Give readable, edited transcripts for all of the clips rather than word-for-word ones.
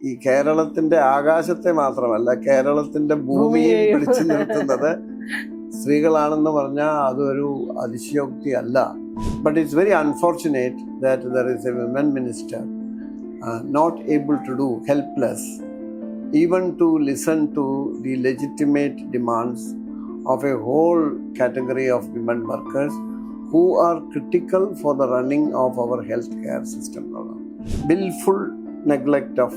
ഈ കേരളത്തിന്റെ ആകാശത്തെ മാത്രമല്ല കേരളത്തിന്റെ ഭൂമിയെ പിടിച്ചു നിർത്തുന്നത് സ്ത്രീകളാണെന്ന് പറഞ്ഞാൽ അതൊരു അതിശയോക്തി അല്ല. But it's very unfortunate that there is a women minister not able to do, helpless even to listen to the legitimate demands of a whole category of women workers who are critical for the running of our healthcare system. Willful neglect of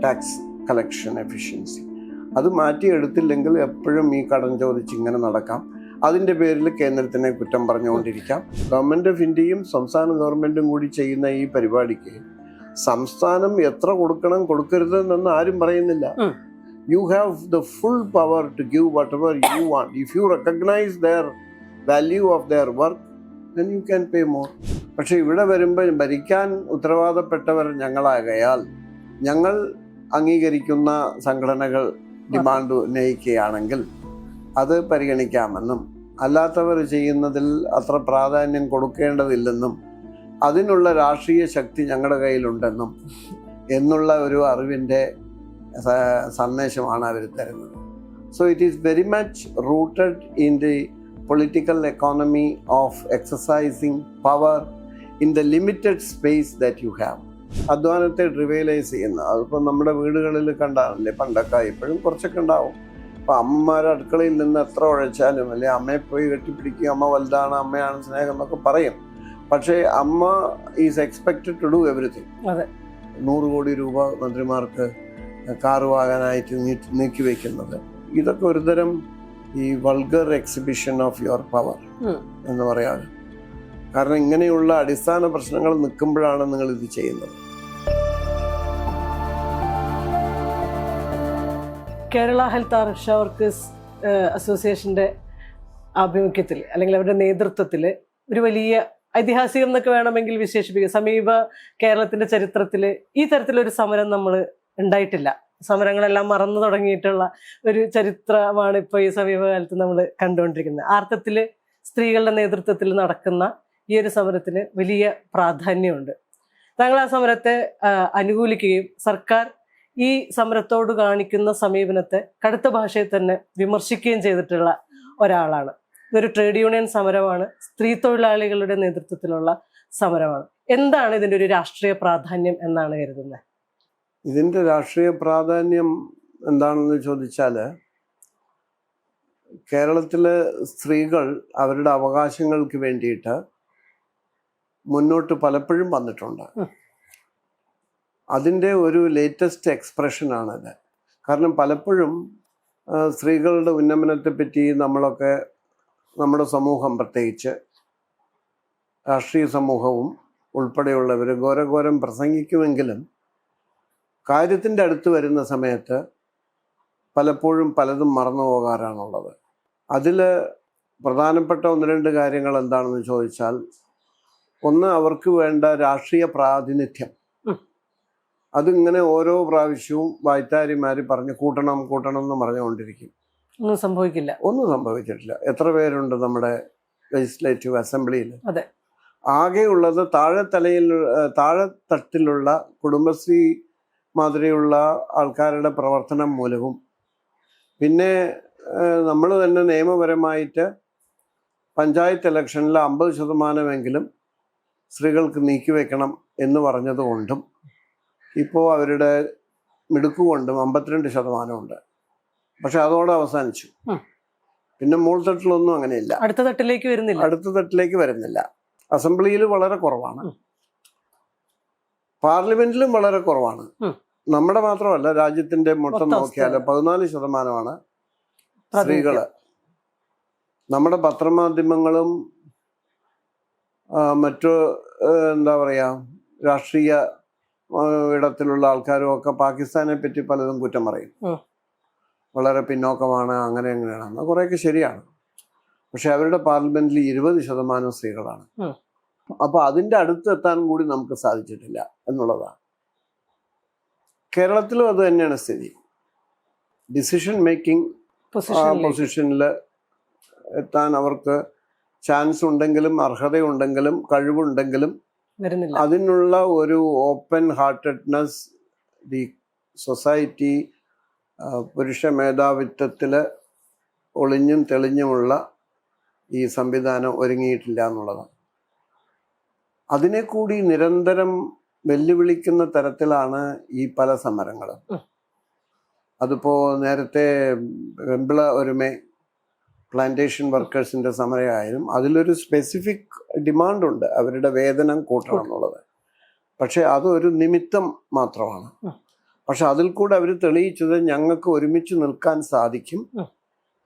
tax collection efficiency. അത് മാറ്റിയെടുത്തില്ലെങ്കിൽ എപ്പോഴും ഈ കടം ചോദിച്ച് ഇങ്ങനെ നടക്കാം. അതിൻ്റെ പേരിൽ കേന്ദ്രത്തിനെ കുറ്റം പറഞ്ഞുകൊണ്ടിരിക്കാം. ഗവൺമെൻറ് ഓഫ് ഇന്ത്യയും സംസ്ഥാന ഗവൺമെൻറ്റും കൂടി ചെയ്യുന്ന ഈ പരിപാടിക്ക് സംസ്ഥാനം എത്ര കൊടുക്കണം കൊടുക്കരുതെന്ന് ആരും പറയുന്നില്ല. You have the full power to give whatever you want. If you recognize their value of their work, then you can pay more. പക്ഷെ ഇവിടെ വരുമ്പോൾ ഭരിക്കാൻ ഉത്തരവാദപ്പെട്ടവർ ഞങ്ങളാകയാൽ ഞങ്ങൾ അംഗീകരിക്കുന്ന സംഘടനകൾ ഡിമാൻഡ് ഉന്നയിക്കുകയാണെങ്കിൽ അത് പരിഗണിക്കാമെന്നും അല്ലാത്തവർ ചെയ്യുന്നതിൽ അത്ര പ്രാധാന്യം കൊടുക്കേണ്ടതില്ലെന്നും അതിനുള്ള രാഷ്ട്രീയ ശക്തി ഞങ്ങളുടെ കയ്യിലുണ്ടെന്നും എന്നുള്ള ഒരു അറിവിൻ്റെ സന്ദേശമാണ് അവർ തരുന്നത്. So it is very much rooted in the political economy of exercising power in the limited space that you have. അധ്വാനത്തെ ട്രിവൈലൈസ് ചെയ്യുന്ന അതിപ്പോൾ നമ്മുടെ വീടുകളിൽ കണ്ടാറില്ലേ, പണ്ടൊക്കെ ഇപ്പോഴും കുറച്ചൊക്കെ ഉണ്ടാവും. അപ്പോൾ അമ്മമാർ അടുക്കളയിൽ നിന്ന് എത്ര ഉഴച്ചാലും അല്ലെ അമ്മയെ പോയി കെട്ടിപ്പിടിക്കുക, അമ്മ വലുതാണ്, അമ്മയാണ് സ്നേഹം എന്നൊക്കെ പറയും. പക്ഷേ അമ്മ is expected to do everything. 100 കോടി രൂപ മന്ത്രിമാർക്ക് കാറ് വാങ്ങാനായിട്ട് നീക്കി വയ്ക്കുന്നത്, ഇതൊക്കെ ഒരുതരം ഈ vulgar exhibition of your power എന്ന് പറയാറ്. കാരണം ഇങ്ങനെയുള്ള അടിസ്ഥാന പ്രശ്നങ്ങൾ നിൽക്കുമ്പോഴാണ് നിങ്ങൾ ഇത് ചെയ്യുന്നത്. കേരള ഹെൽത്ത് ആർഷ വർക്കേഴ്സ് അസോസിയേഷൻ്റെ ആഭിമുഖ്യത്തിൽ അല്ലെങ്കിൽ അവരുടെ നേതൃത്വത്തിൽ ഒരു വലിയ ഐതിഹാസികം എന്നൊക്കെ വേണമെങ്കിൽ വിശേഷിപ്പിക്കുക. സമീപ കേരളത്തിൻ്റെ ചരിത്രത്തിൽ ഈ തരത്തിലൊരു സമരം നമ്മൾ ഉണ്ടായിട്ടില്ല. സമരങ്ങളെല്ലാം മറന്നു തുടങ്ങിയിട്ടുള്ള ഒരു ചരിത്രമാണ് ഇപ്പോൾ ഈ സമീപകാലത്ത് നമ്മൾ കണ്ടുകൊണ്ടിരിക്കുന്നത്. ആർത്ഥത്തിൽ സ്ത്രീകളുടെ നേതൃത്വത്തിൽ നടക്കുന്ന ഈ ഒരു സമരത്തിന് വലിയ പ്രാധാന്യമുണ്ട്. താങ്കൾ ആ സമരത്തെ അനുകൂലിക്കുകയും സർക്കാർ ഈ സമരത്തോട് കാണിക്കുന്ന സമീപനത്തെ കടുത്ത ഭാഷയിൽ തന്നെ വിമർശിക്കുകയും ചെയ്തിട്ടുള്ള ഒരാളാണ്. ഇതൊരു ട്രേഡ് യൂണിയൻ സമരമാണ്, സ്ത്രീ തൊഴിലാളികളുടെ നേതൃത്വത്തിലുള്ള സമരമാണ്. എന്താണ് ഇതിൻ്റെ ഒരു രാഷ്ട്രീയ പ്രാധാന്യം എന്നാണ് കരുതുന്നത്? ഇതിൻ്റെ രാഷ്ട്രീയ പ്രാധാന്യം എന്താണെന്ന് ചോദിച്ചാൽ, കേരളത്തിലെ സ്ത്രീകൾ അവരുടെ അവകാശങ്ങൾക്ക് വേണ്ടിയിട്ട് മുന്നോട്ട് പലപ്പോഴും വന്നിട്ടുണ്ട്. അതിൻ്റെ ഒരു ലേറ്റസ്റ്റ് എക്സ്പ്രഷനാണിത്. കാരണം പലപ്പോഴും സ്ത്രീകളുടെ ഉന്നമനത്തെപ്പറ്റി നമ്മളൊക്കെ, നമ്മുടെ സമൂഹം പ്രത്യേകിച്ച് രാഷ്ട്രീയ സമൂഹവും ഉൾപ്പെടെയുള്ളവർ ഘോരഘോരം പ്രസംഗിക്കുമെങ്കിലും കാര്യത്തിൻ്റെ അടുത്ത് വരുന്ന സമയത്ത് പലപ്പോഴും പലതും മറന്നു പോകാറാണുള്ളത്. അതിൽ പ്രധാനപ്പെട്ട 1-2 കാര്യങ്ങൾ എന്താണെന്ന് ചോദിച്ചാൽ, ഒന്ന്, അവർക്ക് വേണ്ട രാഷ്ട്രീയ പ്രാതിനിധ്യം. അതിങ്ങനെ ഓരോ പ്രാവശ്യവും വായ്ത്താരിമാർ പറഞ്ഞ് കൂട്ടണം എന്ന് പറഞ്ഞുകൊണ്ടിരിക്കും. ഒന്നും സംഭവിക്കില്ല. ഒന്നും സംഭവിച്ചിട്ടില്ല. എത്ര പേരുണ്ട് നമ്മുടെ ലെജിസ്ലേറ്റീവ് അസംബ്ലിയിൽ? അതെ, ആകെയുള്ളത് താഴെത്തട്ടിലുള്ള കുടുംബശ്രീ മാതിരിയുള്ള ആൾക്കാരുടെ പ്രവർത്തനം മൂലവും പിന്നെ നമ്മൾ തന്നെ നിയമപരമായിട്ട് പഞ്ചായത്ത് ഇലക്ഷനിൽ 50% സ്ത്രീകൾക്ക് നീക്കിവെക്കണം എന്ന് പറഞ്ഞതുകൊണ്ടും ഇപ്പോൾ അവരുടെ മിടുക്കുകൊണ്ടും 52% ഉണ്ട്. പക്ഷെ അതോടെ അവസാനിച്ചു. പിന്നെ മുകൾത്തട്ടിലൊന്നും അങ്ങനെയില്ല, അടുത്ത തട്ടിലേക്ക് വരുന്നില്ല. അസംബ്ലിയിൽ വളരെ കുറവാണ്, പാർലമെന്റിലും വളരെ കുറവാണ്. നമ്മുടെ മാത്രമല്ല, രാജ്യത്തിന്റെ മൊത്തം നോക്കിയാൽ 14% സ്ത്രീകള്. നമ്മുടെ പത്രമാധ്യമങ്ങളും മറ്റു എന്താ പറയാ രാഷ്ട്രീയ ഇടത്തിലുള്ള ആൾക്കാരും ഒക്കെ പാകിസ്ഥാനെ പറ്റി പലതും കുറ്റം പറയും. വളരെ പിന്നോക്കമാണ്, അങ്ങനെയാണ്. കുറേയൊക്കെ ശരിയാണ്. പക്ഷെ അവരുടെ പാർലമെന്റിൽ 20% സ്ത്രീകളാണ്. അപ്പൊ അതിൻ്റെ അടുത്ത് എത്താൻ കൂടി നമുക്ക് സാധിച്ചിട്ടില്ല എന്നുള്ളതാണ്. കേരളത്തിലും അത് തന്നെയാണ് സ്ഥിതി. ഡിസിഷൻ മേക്കിംഗ് പൊസിഷനിൽ എത്താൻ അവർക്ക് ചാൻസ് ഉണ്ടെങ്കിലും അർഹതയുണ്ടെങ്കിലും കഴിവുണ്ടെങ്കിലും അതിനുള്ള ഒരു ഓപ്പൺ ഹാർട്ടഡ്നെസ് ദി സൊസൈറ്റി പുരുഷ മേധാവിത്വത്തിൽ ഒളിഞ്ഞും തെളിഞ്ഞുമുള്ള ഈ സംവിധാനം ഒരുങ്ങിയിട്ടില്ല എന്നുള്ളതാണ്. അതിനെ കൂടി നിരന്തരം വെല്ലുവിളിക്കുന്ന തരത്തിലാണ് ഈ പല സമരങ്ങളും. അതിപ്പോൾ നേരത്തെ വെമ്പിള ഒരുമേ പ്ലാന്റേഷൻ വർക്കേഴ്സിൻ്റെ സമരമായാലും അതിലൊരു സ്പെസിഫിക് ഡിമാൻഡുണ്ട്, അവരുടെ വേതനം കൂട്ടണം എന്നുള്ളത്. പക്ഷെ അതൊരു നിമിത്തം മാത്രമാണ്. പക്ഷെ അതിൽ കൂടെ അവർ തെളിയിച്ചത് ഞങ്ങൾക്ക് ഒരുമിച്ച് നിൽക്കാൻ സാധിക്കും,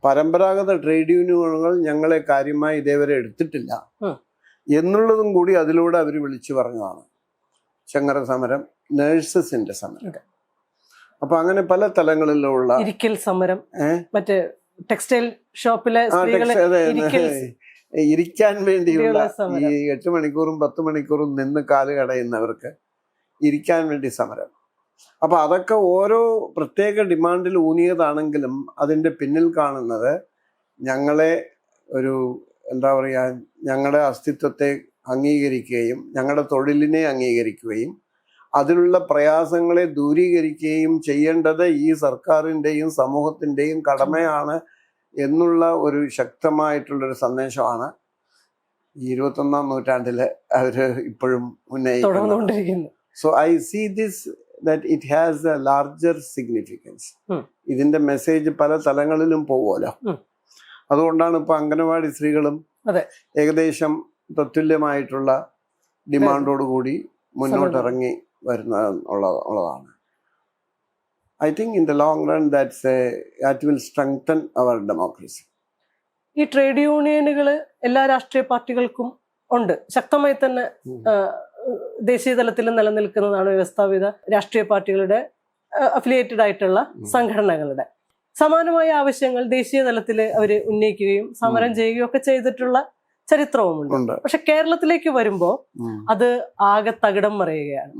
പരമ്പരാഗത ട്രേഡ് യൂണിയനുകൾ ഞങ്ങളെ കാര്യമായി ഇതേവരെ എടുത്തിട്ടില്ല എന്നുള്ളതും കൂടി അതിലൂടെ അവർ വിളിച്ചു പറഞ്ഞതാണ്. ചങ്ങര സമരം, നേഴ്സസിന്റെ സമരം, അപ്പൊ അങ്ങനെ പല തലങ്ങളിലുള്ള ഇരിക്കൽ സമരം, മറ്റേ ടെക്സ്റ്റൈൽ ഷോപ്പിലെ ഇരിക്കാൻ വേണ്ടിയുള്ള ഈ 8 മണിക്കൂറും 10 മണിക്കൂറും നിന്ന് കാല് കടയുന്നവർക്ക് ഇരിക്കാൻ വേണ്ടി സമരം. അപ്പൊ അതൊക്കെ ഓരോ പ്രത്യേക ഡിമാൻഡിൽ ഊന്നിയതാണെങ്കിലും അതിൻ്റെ പിന്നിൽ കാണുന്നത് ഞങ്ങളെ ഒരു എന്താ പറയുക, ഞങ്ങളുടെ അസ്തിത്വത്തെ അംഗീകരിക്കുകയും ഞങ്ങളുടെ തൊഴിലിനെ അംഗീകരിക്കുകയും അതിലുള്ള പ്രയാസങ്ങളെ ദൂരീകരിക്കുകയും ചെയ്യേണ്ടത് ഈ സർക്കാരിൻ്റെയും സമൂഹത്തിൻ്റെയും കടമയാണ് എന്നുള്ള ഒരു ശക്തമായിട്ടുള്ളൊരു സന്ദേശമാണ് ഈ 21ാം നൂറ്റാണ്ടിൽ അവർ ഇപ്പോഴും ഉന്നയിക്കുന്നത്. So I see this that it has a larger significance. ഇതിന്റെ മെസ്സേജ് പല തലങ്ങളിലും പോകുമല്ലോ. അതുകൊണ്ടാണ് ഇപ്പൊ അംഗനവാടി സ്ത്രീകളും ഏകദേശം തത്തുല്യമായിട്ടുള്ള ഡിമാൻഡോടുകൂടി മുന്നോട്ടിറങ്ങി ഉള്ളതാണ്. I think in the long run that will strengthen our democracy. ഈ ട്രേഡ് യൂണിയനുകൾ എല്ലാ രാഷ്ട്രീയ പാർട്ടികൾക്കും ഉണ്ട്, ശക്തമായി തന്നെ ദേശീയ തലത്തിൽ നിലനിൽക്കുന്നതാണ് വ്യവസ്ഥാപിത രാഷ്ട്രീയ പാർട്ടികളുടെ അഫിലിയേറ്റഡ് ആയിട്ടുള്ള സംഘടനകളുടെ. സമാനമായ ആവശ്യങ്ങൾ ദേശീയ തലത്തിൽ അവർ ഉന്നയിക്കുകയും സമരം ചെയ്യുകയും ഒക്കെ ചെയ്തിട്ടുള്ള ചരിത്രവുമുണ്ട്. പക്ഷെ കേരളത്തിലേക്ക് വരുമ്പോ അത് ആകെ തകിടം മറിയുകയാണ്.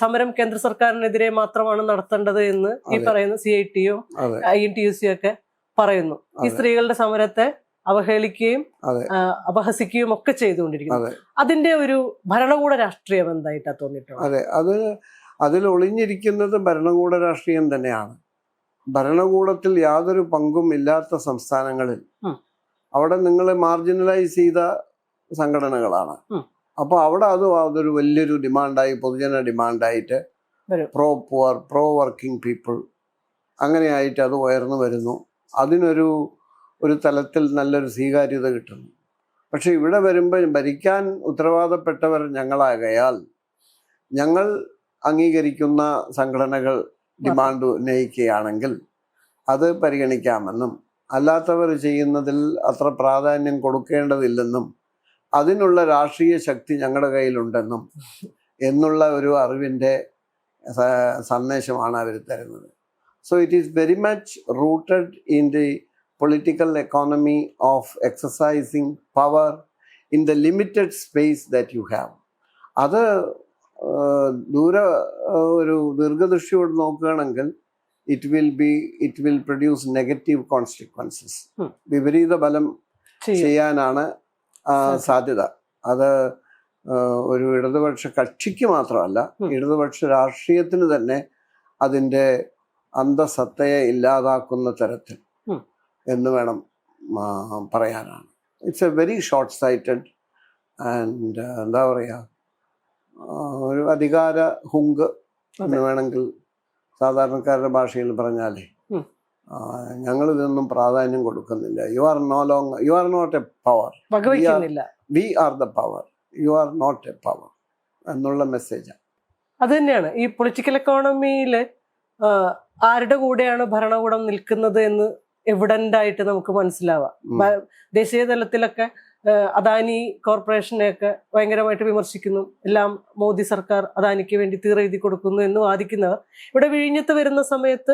സമരം കേന്ദ്ര സർക്കാരിനെതിരെ മാത്രമാണ് നടത്തേണ്ടത് എന്ന് ഈ പറയുന്ന CIT-യും INTUC ഒക്കെ പറയുന്നു. ഈ സ്ത്രീകളുടെ സമരത്തെ അവഹേളിക്കുകയും അപഹസിക്കുകയും ഒക്കെ ചെയ്തുകൊണ്ടിരിക്കുന്നു. അതിന്റെ ഒരു ഭരണകൂട രാഷ്ട്രീയം എന്തായിട്ടാ തോന്നിയിട്ടുള്ളത്? അതെ, അതിൽ ഒളിഞ്ഞിരിക്കുന്നത് ഭരണകൂട രാഷ്ട്രീയം തന്നെയാണ്. ഭരണകൂടത്തിൽ യാതൊരു പങ്കും ഇല്ലാത്ത സംസ്ഥാനങ്ങളിൽ അവിടെ നിങ്ങൾ മാർജിനലൈസ് ചെയ്ത സംഘടനകളാണ്. അപ്പൊ അവിടെ അതൊരു വലിയൊരു ഡിമാൻഡായി, പൊതുജന ഡിമാൻഡായിട്ട് pro poor, pro working people അങ്ങനെയായിട്ട് അത് ഉയർന്നു വരുന്നു. അതിനൊരു തലത്തിൽ നല്ലൊരു സ്വീകാര്യത കിട്ടുന്നു. പക്ഷെ ഇവിടെ വരുമ്പോൾ ഭരിക്കാൻ ഉത്തരവാദപ്പെട്ടവർ ഞങ്ങളാകയാൽ ഞങ്ങൾ അംഗീകരിക്കുന്ന സംഘടനകൾ ഡിമാൻഡ് ഉന്നയിക്കുകയാണെങ്കിൽ അത് പരിഗണിക്കാമെന്നും അല്ലാത്തവർ ചെയ്യുന്നതിൽ അത്ര പ്രാധാന്യം കൊടുക്കേണ്ടതില്ലെന്നും അതിനുള്ള രാഷ്ട്രീയ ശക്തി ഞങ്ങളുടെ കയ്യിലുണ്ടെന്നും എന്നുള്ള ഒരു അറിവിൻ്റെ സന്ദേശമാണ് അവർ തരുന്നത്. So it is very much rooted in the political economy of exercising power in the limited space that you have. അത് ഒരു ദീർഘദൃഷ്ടിയോട് നോക്കുകയാണെങ്കിൽ it will produce negative consequences. വിപരീത ഫലം ചെയ്യാനാണ് സാധ്യത. അത് ഒരു ഇടതുപക്ഷ കക്ഷിക്ക് മാത്രമല്ല, ഇടതുപക്ഷ രാഷ്ട്രീയത്തിന് തന്നെ അതിൻ്റെ അന്തസത്തയെ ഇല്ലാതാക്കുന്ന തരത്തിൽ എന്ന് വേണം പറയാനാണ്. It's a very short sighted and എന്താ പറയുക, ഒരു അധികാര ഹുങ്ക് എന്ന് വേണമെങ്കിൽ സാധാരണക്കാരുടെ ഭാഷയിൽ പറഞ്ഞാലേ, ഞങ്ങൾ ഇതൊന്നും പ്രാധാന്യം കൊടുക്കുന്നില്ല. You are not a power, we are the power, you are not a power എന്നുള്ള മെസ്സേജാണ്. അത് തന്നെയാണ് ഈ പൊളിറ്റിക്കൽ എക്കോണമിയിൽ ആരുടെ കൂടെയാണ് ഭരണകൂടം നിൽക്കുന്നത് എന്ന് എവിഡന്റ് ആയിട്ട് നമുക്ക് മനസ്സിലാവാം. ദേശീയ തലത്തിലൊക്കെ അദാനി കോർപ്പറേഷനെയൊക്കെ ഭയങ്കരമായിട്ട് വിമർശിക്കുന്നു. എല്ലാം മോദി സർക്കാർ അദാനിക്ക് വേണ്ടി തീരെഴുതി കൊടുക്കുന്നു എന്ന് വാദിക്കുന്നവർ ഇവിടെ വിഴിഞ്ഞത്ത് വരുന്ന സമയത്ത്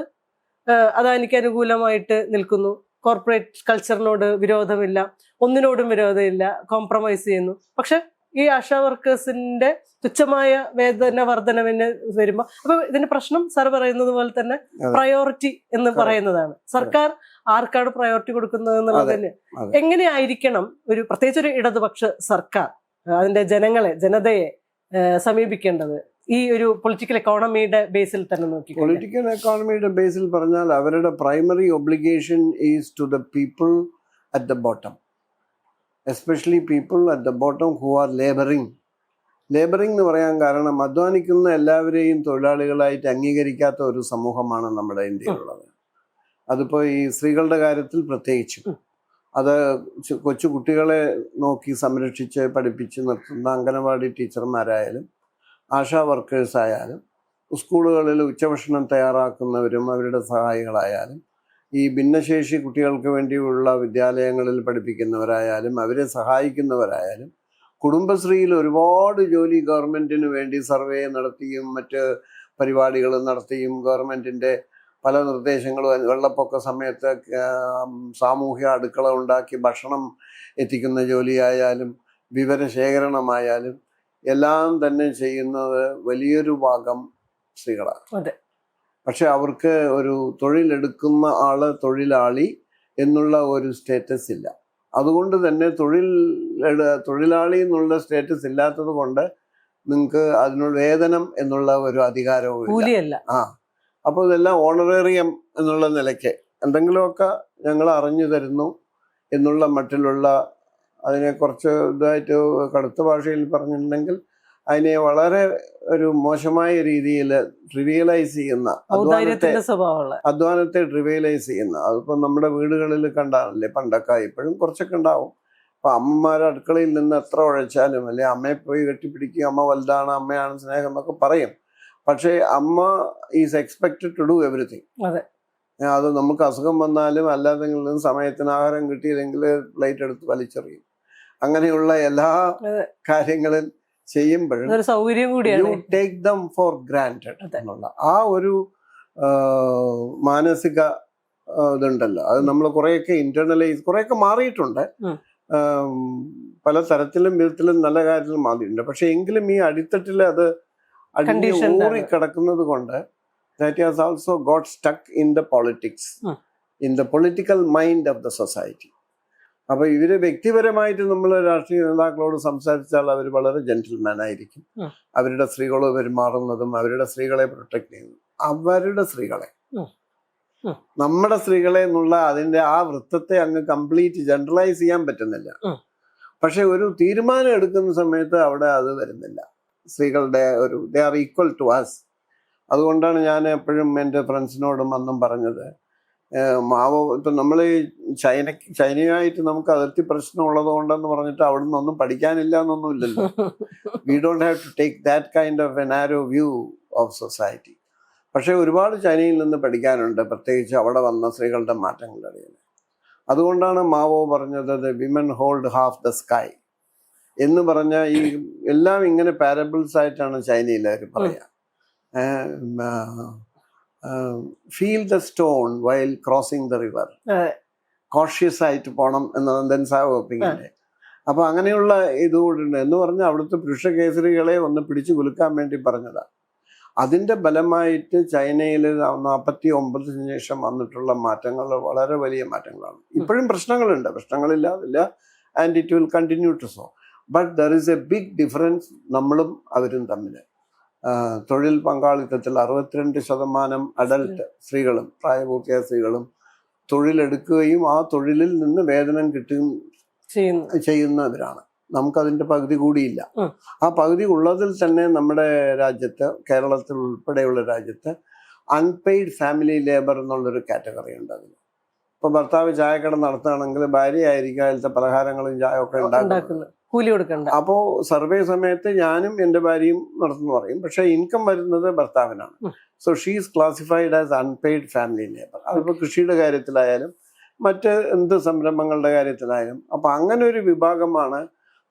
അദാനിക്ക് അനുകൂലമായിട്ട് നിൽക്കുന്നു. കോർപ്പറേറ്റ് കൾച്ചറിനോട് വിരോധമില്ല, ഒന്നിനോടും വിരോധമില്ല, കോംപ്രമൈസ് ചെയ്യുന്നു. പക്ഷെ ഈ ആശാ വർക്കേഴ്സിന്റെ തുച്ഛമായ വേതന വർധനവിന് വരുമ്പോൾ അപ്പൊ ഇതിന്റെ പ്രശ്നം സാർ പറയുന്നത് പോലെ തന്നെ പ്രയോറിറ്റി എന്ന് പറയുന്നതാണ്. സർക്കാർ ആർക്കാണ് പ്രയോറിറ്റി കൊടുക്കുന്നത് എന്നുള്ളത് തന്നെ. എങ്ങനെയായിരിക്കണം ഒരു പ്രത്യേകിച്ച് ഒരു ഇടതുപക്ഷ സർക്കാർ അതിന്റെ ജനതയെ സമീപിക്കേണ്ടത് ഈ ഒരു പൊളിറ്റിക്കൽ എക്കോണമിയുടെ ബേസിൽ തന്നെ നോക്കി പൊളിറ്റിക്കൽ എക്കോണമിയുടെ ബേസിൽ പറഞ്ഞാൽ അവരുടെ primary obligation is to the people at the bottom, especially people at the bottom who are labouring എന്ന് പറയാൻ കാരണം അധ്വാനിക്കുന്ന എല്ലാവരെയും തൊഴിലാളികളായിട്ട് അംഗീകരിക്കാത്ത ഒരു സമൂഹമാണ് നമ്മുടെ ഇന്ത്യയിലുള്ളത്. അതിപ്പോൾ ഈ സ്ത്രീകളുടെ കാര്യത്തിൽ പ്രത്യേകിച്ചും അത് കൊച്ചു കുട്ടികളെ നോക്കി സംരക്ഷിച്ച് പഠിപ്പിച്ച് നിർത്തുന്ന അംഗനവാടി ടീച്ചർമാരായാലും ആശാ വർക്കേഴ്സ് ആയാലും സ്കൂളുകളിൽ ഉച്ചഭക്ഷണം തയ്യാറാക്കുന്നവരും അവരുടെ സഹായികളായാലും ഈ ഭിന്നശേഷി കുട്ടികൾക്ക് വേണ്ടിയുള്ള വിദ്യാലയങ്ങളിൽ പഠിപ്പിക്കുന്നവരായാലും അവരെ സഹായിക്കുന്നവരായാലും കുടുംബശ്രീയിൽ ഒരുപാട് ജോലി ഗവൺമെൻറ്റിന് വേണ്ടി സർവേ നടത്തിയും മറ്റ് പരിപാടികൾ നടത്തിയും ഗവൺമെൻറ്റിൻ്റെ പല നിർദ്ദേശങ്ങളും വെള്ളപ്പൊക്ക സമയത്ത് സാമൂഹ്യ അടുക്കള ഉണ്ടാക്കി ഭക്ഷണം എത്തിക്കുന്ന ജോലിയായാലും വിവരശേഖരണമായാലും എല്ലാം തന്നെ ചെയ്യുന്നത് വലിയൊരു ഭാഗം സ്ത്രീകളാണ്. പക്ഷെ അവർക്ക് ഒരു തൊഴിലെടുക്കുന്ന ആള് തൊഴിലാളി എന്നുള്ള ഒരു സ്റ്റേറ്റസ് ഇല്ല. അതുകൊണ്ട് തന്നെ തൊഴിലാളി എന്നുള്ള സ്റ്റേറ്റസ് ഇല്ലാത്തത് കൊണ്ട് നിങ്ങൾക്ക് അതിനുള്ള വേതനം എന്നുള്ള ഒരു അധികാരവും ഇല്ല. അപ്പോൾ ഇതെല്ലാം ഓണറേറിയം എന്നുള്ള നിലയ്ക്ക് എന്തെങ്കിലുമൊക്കെ ഞങ്ങൾ അറിഞ്ഞു തരുന്നു എന്നുള്ള മട്ടിലുള്ള അതിനെ കുറച്ച് ഇതായിട്ട് കടുത്ത ഭാഷയിൽ പറഞ്ഞിട്ടുണ്ടെങ്കിൽ അതിനെ വളരെ ഒരു മോശമായ രീതിയിൽ ട്രിവിയലൈസ് ചെയ്യുന്ന അധ്വാനത്തെ ട്രിവിയലൈസ് ചെയ്യുന്ന അതിപ്പോൾ നമ്മുടെ വീടുകളിൽ കണ്ടാണല്ലേ പണ്ടൊക്കെ, ഇപ്പോഴും കുറച്ചൊക്കെ ഉണ്ടാവും. അപ്പൊ അമ്മമാരെ അടുക്കളയിൽ നിന്ന് എത്ര ഉഴച്ചാലും അല്ലെ അമ്മയെ പോയി കെട്ടിപ്പിടിക്കുക, അമ്മ വലുതാണ്, അമ്മയാണ് സ്നേഹം എന്നൊക്കെ പറയും. പക്ഷേ അമ്മ is expected to do everything. അത് നമുക്ക് അസുഖം വന്നാലും അല്ലാതെങ്കിലും സമയത്തിന് ആഹാരം കിട്ടിയില്ലെങ്കിൽ പ്ലേറ്റ് എടുത്ത് വലിച്ചെറിയും. അങ്ങനെയുള്ള എല്ലാ കാര്യങ്ങളും ചെയ്യുമ്പോഴും you take them for granted എന്നുള്ള ആ ഒരു മാനസിക ഇതുണ്ടല്ലോ, അത് നമ്മൾ കുറേയൊക്കെ ഇന്റേണലൈസ് കുറേയൊക്കെ മാറിയിട്ടുണ്ട്. പല തരത്തിലും വിധത്തിലും നല്ല കാര്യത്തിലും മാറിയിട്ടുണ്ട്. പക്ഷെ എങ്കിലും ഈ അടിത്തട്ടിൽ അത് ഊറി കിടക്കുന്നത് കൊണ്ട് that has also got stuck in the politics, in the political mind of the society. അപ്പൊ ഇവര് വ്യക്തിപരമായിട്ട് നമ്മൾ രാഷ്ട്രീയ നേതാക്കളോട് സംസാരിച്ചാൽ അവർ വളരെ ജെന്റിൽമാൻ ആയിരിക്കും. അവരുടെ സ്ത്രീകൾ പെരുമാറുന്നതും അവരുടെ സ്ത്രീകളെ പ്രൊട്ടക്ട് ചെയ്യുന്നതും അവരുടെ സ്ത്രീകളെ, നമ്മുടെ സ്ത്രീകളെ എന്നുള്ള അതിന്റെ ആ വൃത്തത്തെ അങ്ങ് കംപ്ലീറ്റ് ജനറലൈസ് ചെയ്യാൻ പറ്റുന്നില്ല. പക്ഷെ ഒരു തീരുമാനം എടുക്കുന്ന സമയത്ത് അവിടെ അത് വരുന്നില്ല. സ്ത്രീകളുടെ ഒരു they are equal to us. അതുകൊണ്ടാണ് ഞാൻ എപ്പോഴും എൻ്റെ ഫ്രണ്ട്സിനോടും അന്നും പറഞ്ഞത്, മാവോ ഇപ്പം നമ്മൾ ചൈനയുമായിട്ട് നമുക്ക് അതിർത്തി പ്രശ്നം ഉള്ളത് കൊണ്ടെന്ന് പറഞ്ഞിട്ട് അവിടെ നിന്നൊന്നും പഠിക്കാനില്ല എന്നൊന്നും ഇല്ലല്ലോ. We don't have to take that kind of a narrow view of society. പക്ഷേ ഒരുപാട് ചൈനയിൽ നിന്ന് പഠിക്കാനുണ്ട്, പ്രത്യേകിച്ച് അവിടെ വന്ന സ്ത്രീകളുടെ മാറ്റങ്ങളുടെ ഇടയിൽ. അതുകൊണ്ടാണ് മാവോ പറഞ്ഞത് the women hold half the sky എന്ന് പറഞ്ഞ ഈ എല്ലാം ഇങ്ങനെ പാരബിൾസ് ആയിട്ടാണ് ചൈനയിൽ അവർ പറയാ. Feel the stone while crossing the river, cautious ആയിട്ട് പോണം എന്നതെന്ന് സാവോപ്പിങ്ങിന്റെ. അപ്പൊ അങ്ങനെയുള്ള ഇതുകൂടുണ്ട് എന്ന് പറഞ്ഞാൽ അവിടുത്തെ പുരുഷ കേസരികളെ ഒന്ന് പിടിച്ചു കുലുക്കാൻ വേണ്ടി പറഞ്ഞതാണ്. അതിന്റെ ഫലമായിട്ട് ചൈനയിൽ 49 ശേഷം വന്നിട്ടുള്ള മാറ്റങ്ങൾ വളരെ വലിയ മാറ്റങ്ങളാണ്. ഇപ്പോഴും പ്രശ്നങ്ങളുണ്ട്, പ്രശ്നങ്ങളില്ലാതില്ല, and it will continue to so. But there is a big difference നമ്മളും അവരും തമ്മിൽ. തൊഴിൽ പങ്കാളിത്തത്തിൽ 62% അഡൽട്ട് സ്ത്രീകളും പ്രായപൂർത്തിയായ സ്ത്രീകളും തൊഴിലെടുക്കുകയും ആ തൊഴിലിൽ നിന്ന് വേതനം കിട്ടുകയും ചെയ്യുന്നവരാണ്. നമുക്കതിൻ്റെ പകുതി കൂടിയില്ല. ആ പകുതി ഉള്ളതിൽ തന്നെ നമ്മുടെ രാജ്യത്ത്, കേരളത്തിൽ ഉൾപ്പെടെയുള്ള രാജ്യത്ത് അൺപെയ്ഡ് ഫാമിലി ലേബർ എന്നുള്ളൊരു കാറ്റഗറി ഉണ്ട്. അതിൽ ഇപ്പോൾ ഭർത്താവ് ചായക്കട നടത്തുകയാണെങ്കിൽ ഭാര്യയായിരിക്കും അതിലത്തെ പലഹാരങ്ങളും ചായ ഒക്കെ ഉണ്ടാക്കുന്നത്, കൂലി കൊടുക്കണ്ട. അപ്പോൾ സർവേ സമയത്ത് ഞാനും എൻ്റെ ഭാര്യയും നടത്തുന്നു പറയും, പക്ഷെ ഇൻകം വരുന്നത് ഭർത്താവിനാണ്. So she is classified as unpaid family labour. അതിപ്പോൾ കൃഷിയുടെ കാര്യത്തിലായാലും മറ്റ് എന്ത് സംരംഭങ്ങളുടെ കാര്യത്തിലായാലും. അപ്പം അങ്ങനെ ഒരു വിഭാഗമാണ്